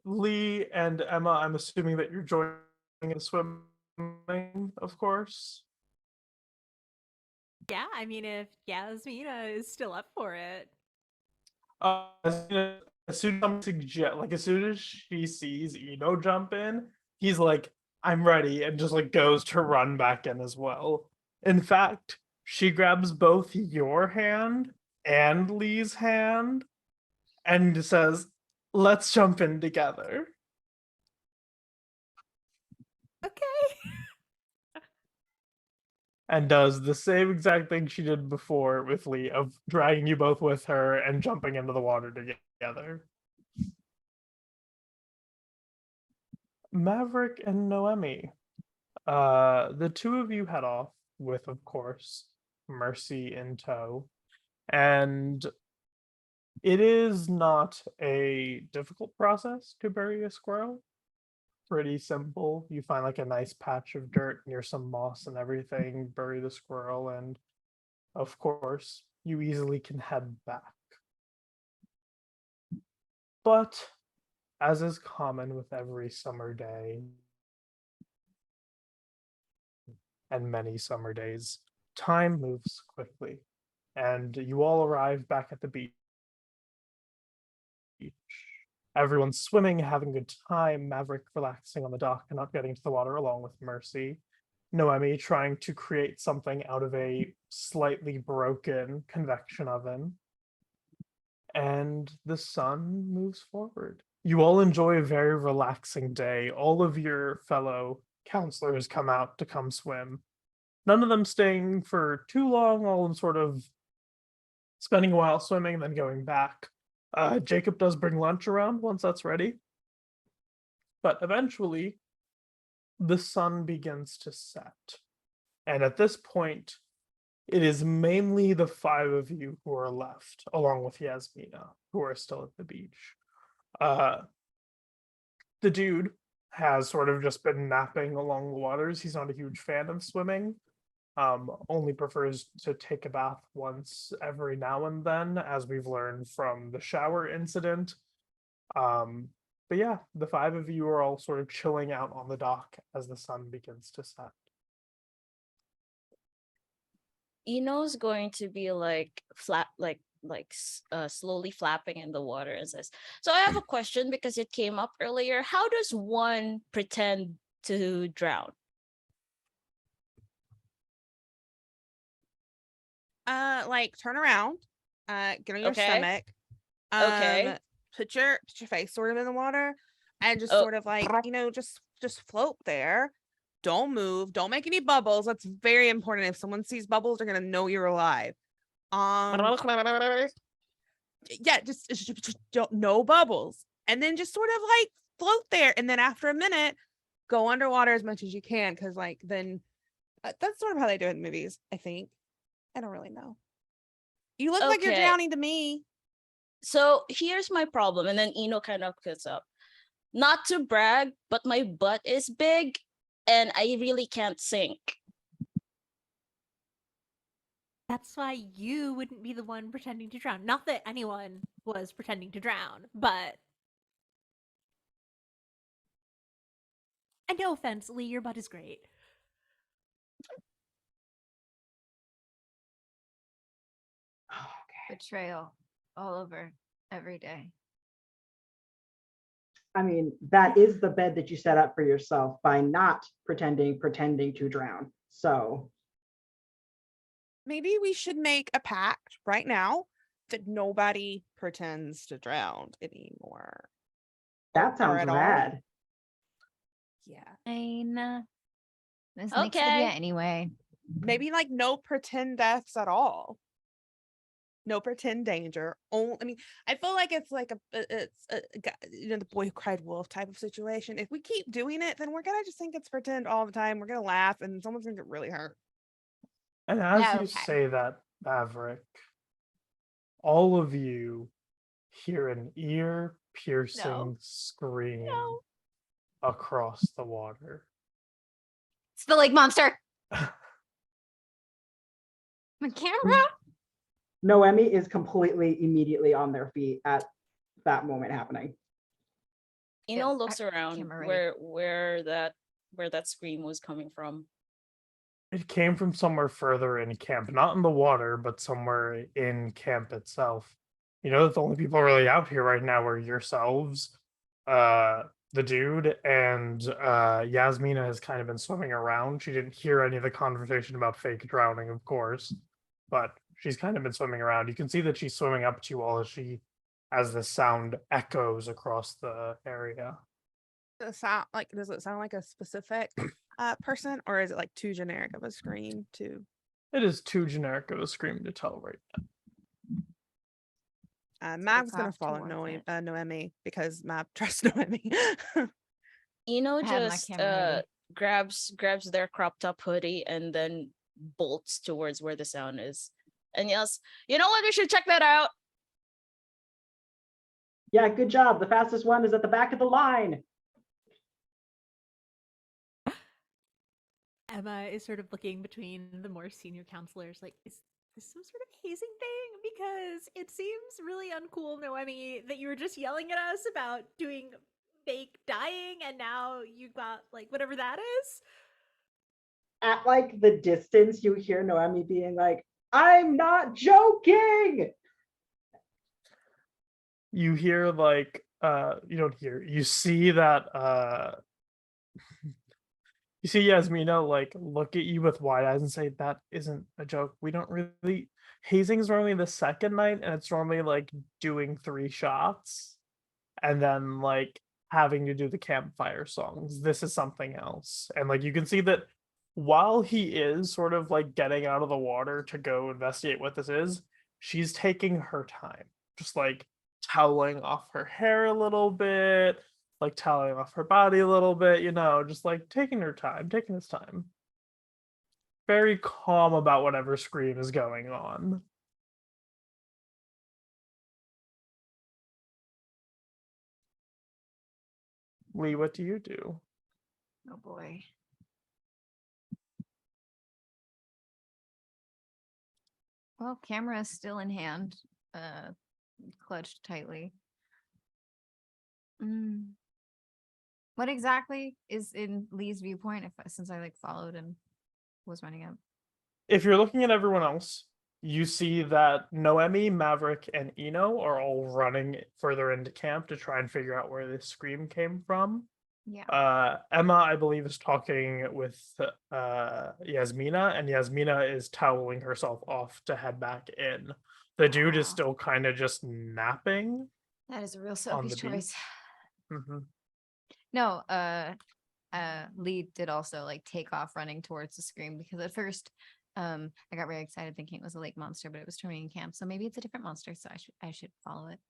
Lee and Emma, I'm assuming that you're joining in swimming, of course. Yeah, I mean, if Yasmina is still up for it. As soon as she sees Eno jump in, he's like, I'm ready, and just like goes to run back in as well. In fact, she grabs both your hand and Lee's hand and says, let's jump in together. Okay. And does the same exact thing she did before with Lee of dragging you both with her and jumping into the water together. Maverick and Noemi. The two of you head off with, of course, Mercy in tow. And it is not a difficult process to bury a squirrel. Pretty simple. You find like a nice patch of dirt near some moss and everything, bury the squirrel, and of course, you easily can head back. But, as is common with every summer day, and many summer days, time moves quickly, and you all arrive back at the beach. Everyone's swimming, having a good time, Maverick relaxing on the dock and not getting into the water along with Mercy. Noemi trying to create something out of a slightly broken convection oven. And the sun moves forward. You all enjoy a very relaxing day. All of your fellow counselors come out to come swim. None of them staying for too long, all of them sort of spending a while swimming and then going back. Jacob does bring lunch around once that's ready. But eventually, the sun begins to set. And at this point, it is mainly the 5 of you who are left, along with Yasmina, who are still at the beach. The dude has sort of just been napping along the waters. He's not a huge fan of swimming. Only prefers to take a bath once every now and then, as we've learned from the shower incident. But yeah, the five of you are all sort of chilling out on the dock as the sun begins to set. Eno's going to be like flat, slowly flapping in the water and says, "So I have a question because it came up earlier. How does one pretend to drown?" Like turn around, get on your Okay. stomach, Okay. put your face sort of in the water, and just Oh. sort of like, just float there. Don't move. Don't make any bubbles. That's very important. If someone sees bubbles, they're gonna know you're alive. Yeah, just don't, no bubbles, and then just sort of like float there, and then after a minute, go underwater as much as you can, because like then that's sort of how they do it in movies. I think. I don't really know. You look like you're Okay. drowning to me. So here's my problem, and then Eno kind of cuts up. Not to brag, but my butt is big, and I really can't sink. That's why you wouldn't be the one pretending to drown. Not that anyone was pretending to drown, but. And no offense, Lee, your butt is great. Betrayal all over every day. I mean, that is the bed that you set up for yourself by not pretending to drown. So Maybe we should make a pact right now that nobody pretends to drown anymore. that Or sounds at all. rad. Yeah. Fine. This makes it Okay. anyway. Maybe like no pretend deaths at all. No pretend danger. I mean, I feel like it's like the boy who cried wolf type of situation. If we keep doing it, then we're gonna just think it's pretend all the time. We're gonna laugh, and someone's gonna get really hurt. And as Yeah, you okay. say that, Maverick, all of you hear an ear-piercing No. scream No. across the water. It's the lake monster. The camera. Noemi is completely immediately on their feet at that moment happening. Eno Yes, looks around camera ready. where that scream was coming from. It came from somewhere further in camp, not in the water, but somewhere in camp itself. You know that the only people really out here right now are yourselves, the dude, and Yasmina has kind of been swimming around. She didn't hear any of the conversation about fake drowning, of course, but she's kind of been swimming around. You can see that she's swimming up to you all as the sound echoes across the area. Does it sound like a specific person, or is it like too generic of a scream too? It is too generic of a scream to tell right now. Mav's gonna cops follow towards Noemi because Mav trusts Noemi. Eno I have my just camera ready. grabs their crop top hoodie and then bolts towards where the sound is and yells, "You know what? We should check that out." Yeah, good job. The fastest one is at the back of the line. Emma is sort of looking between the more senior counselors, like, is this some sort of hazing thing? Because it seems really uncool, Noemi, that you were just yelling at us about doing fake dying, and now you got like whatever that is. At like the distance, you hear Noemi being like, "I'm not joking." You hear like you don't hear, you see that you see Yasmina like look at you with wide eyes and say, "That isn't a joke. We don't really, hazing is normally the second night, and it's normally like doing 3 shots and then like having to do the campfire songs. This is something else." And like you can see that while he is sort of like getting out of the water to go investigate what this is, she's taking her time, just like toweling off her hair a little bit, like toweling off her body a little bit, just like taking her time, taking his time. Very calm about whatever scream is going on. Lee, what do you do? Oh boy. Well, camera is still in hand, clutched tightly. What exactly is in Lee's viewpoint? Since I followed and was running up. If you're looking at everyone else, you see that Noemi, Maverick, and Eno are all running further into camp to try and figure out where this scream came from. Yeah. Emma, I believe, is talking with Yasmina, and Yasmina is toweling herself off to head back in. The dude is Wow. still kind of just napping. That is a real on Sophie's the choice. Mhm. No, Lee did also take off running towards the scream because at first I got very excited thinking it was a lake monster, but it was turning in camp. So maybe it's a different monster, so I should follow it.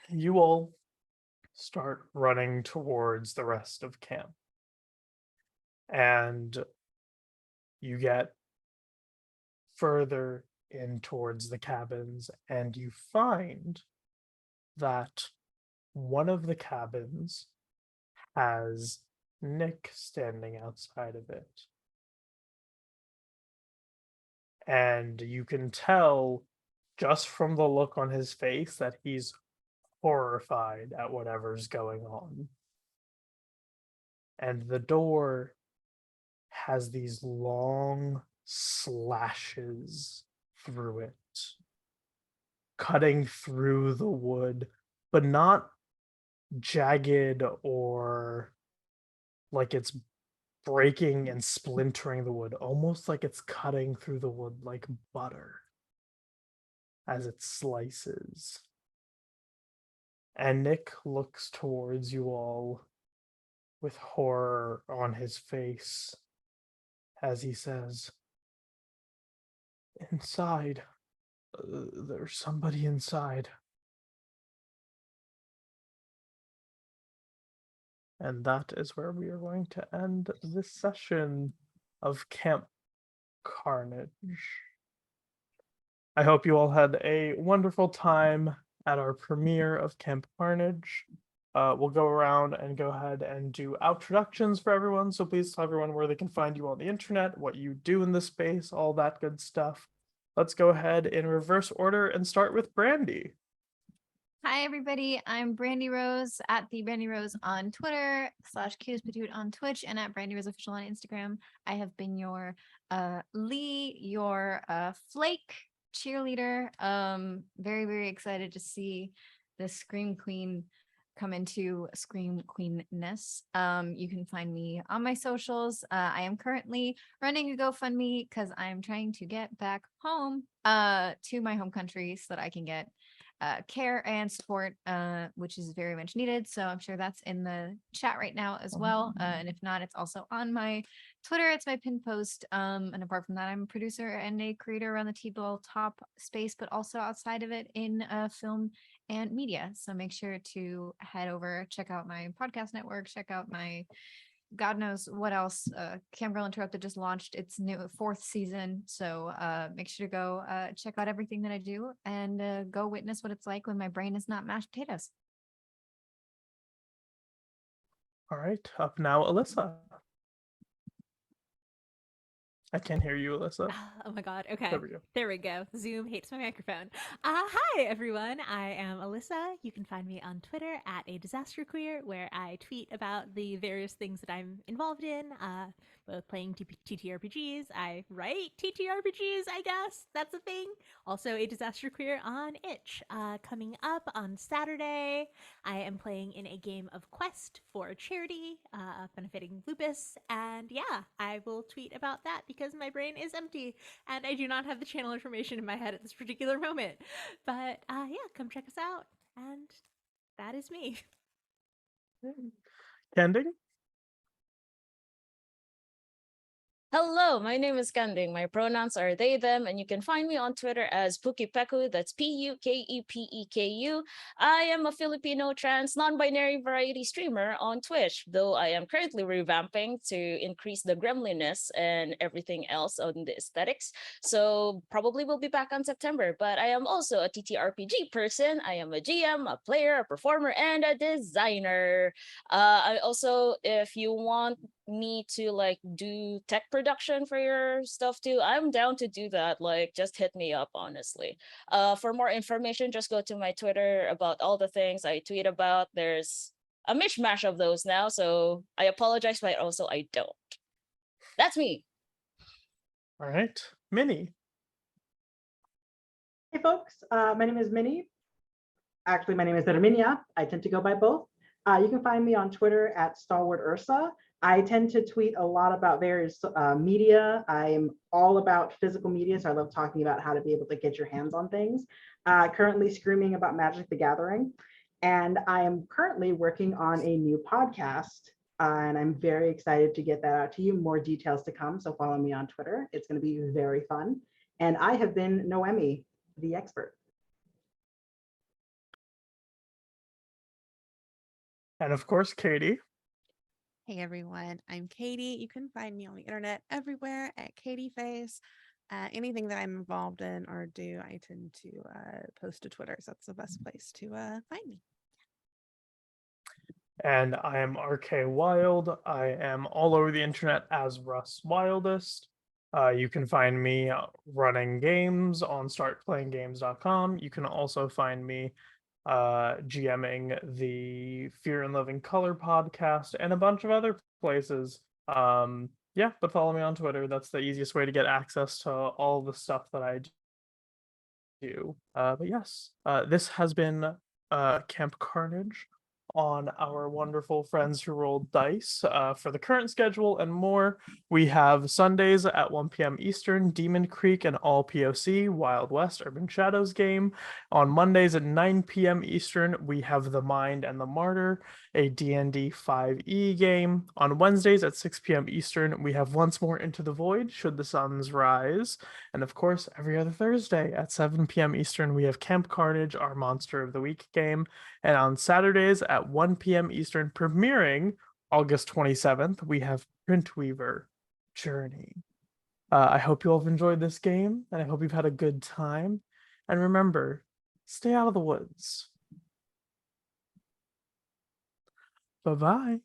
You all start running towards the rest of camp. And you get further in towards the cabins, and you find that one of the cabins has Nick standing outside of it. And you can tell just from the look on his face that he's horrified at whatever's going on. And the door has these long slashes through it, cutting through the wood, but not jagged or like it's breaking and splintering the wood, almost like it's cutting through the wood like butter as it slices. And Nick looks towards you all with horror on his face as he says, "Inside. There's somebody inside." And that is where we are going to end this session of Camp Carnage. I hope you all had a wonderful time at our premiere of Camp Carnage. We'll go around and go ahead and do introductions for everyone. So please tell everyone where they can find you on the internet, what you do in the space, all that good stuff. Let's go ahead in reverse order and start with Brandy. Hi, everybody. I'm Brandy Rose at the Brandy Rose on Twitter /QsPatoot on Twitch and at Brandy Rose Official on Instagram. I have been your Lee, your Flake cheerleader. Very, very excited to see the Scream Queen come into Scream Queenness. You can find me on my socials. I am currently running a GoFundMe because I'm trying to get back home to my home country so that I can get care and support, which is very much needed. So I'm sure that's in the chat right now as well. And if not, it's also on my Twitter. It's my pinned post. And apart from that, I'm a producer and a creator around the T-Ball top space, but also outside of it in film and media. So make sure to head over, check out my podcast network, check out my God knows what else. Cam Girl Interrupted just launched its new 4th season. So make sure to go check out everything that I do and go witness what it's like when my brain is not mashed potatoes. All right, up now, Alyssa. I can't hear you, Alyssa. Oh my god. Okay. There we go. There we go. Zoom hates my microphone. Hi everyone. I am Alyssa. You can find me on Twitter at a disaster queer, where I tweet about the various things that I'm involved in, both playing TTRPGs. I write TTRPGs, I guess. That's a thing. Also a disaster queer on itch. Coming up on Saturday, I am playing in a game of Quest for charity, benefiting lupus. And yeah, I will tweet about that because my brain is empty and I do not have the channel information in my head at this particular moment. But yeah, come check us out. And that is me. Kanding? Hello, my name is Kanding. My pronouns are they, them, and you can find me on Twitter as Pukipeku. That's Pukepeku. I am a Filipino trans non-binary variety streamer on Twitch, though I am currently revamping to increase the gremlinness and everything else on the aesthetics. So probably will be back on September, but I am also a TTRPG person. I am a GM, a player, a performer, and a designer. I also, if you want me to like do tech production for your stuff too, I'm down to do that. Like, just hit me up, honestly. For more information, just go to my Twitter about all the things I tweet about. There's a mishmash of those now, so I apologize, but also I don't. That's me. All right, Minnie. Hey folks, my name is Minnie. Actually, my name is Herminia. I tend to go by both. You can find me on Twitter at Stalwart Ursa. I tend to tweet a lot about various media. I'm all about physical media, so I love talking about how to be able to get your hands on things. Currently screaming about Magic the Gathering. And I am currently working on a new podcast, and I'm very excited to get that out to you. More details to come, so follow me on Twitter. It's going to be very fun. And I have been Noemi, the expert. And of course, Katy. Hey everyone, I'm Katy. You can find me on the internet everywhere at Katy Face. Anything that I'm involved in or do, I tend to post to Twitter. So that's the best place to find me. And I am RK Wild. I am all over the internet as Russ Wildest. You can find me running games on startplayinggames.com. You can also find me GMing the Fear and Loving Color podcast and a bunch of other places. Yeah, but follow me on Twitter. That's the easiest way to get access to all the stuff that I do. But yes, this has been Camp Carnage on our wonderful Friends Who Rolled Dice. For the current schedule and more, we have Sundays at 1 p.m. Eastern, Demon Creek and All POC, Wild West Urban Shadows game. On Mondays at 9 p.m. Eastern, we have The Mind and the Martyr, a D&D 5e game. On Wednesdays at 6 p.m. Eastern, we have Once More Into the Void, Should the Suns Rise. And of course, every other Thursday at 7 p.m. Eastern, we have Camp Carnage, our Monster of the Week game. And on Saturdays at 1 p.m. Eastern, premiering August 27th, we have Printweaver Journey. I hope you all have enjoyed this game, and I hope you've had a good time. And remember, stay out of the woods. Bye-bye.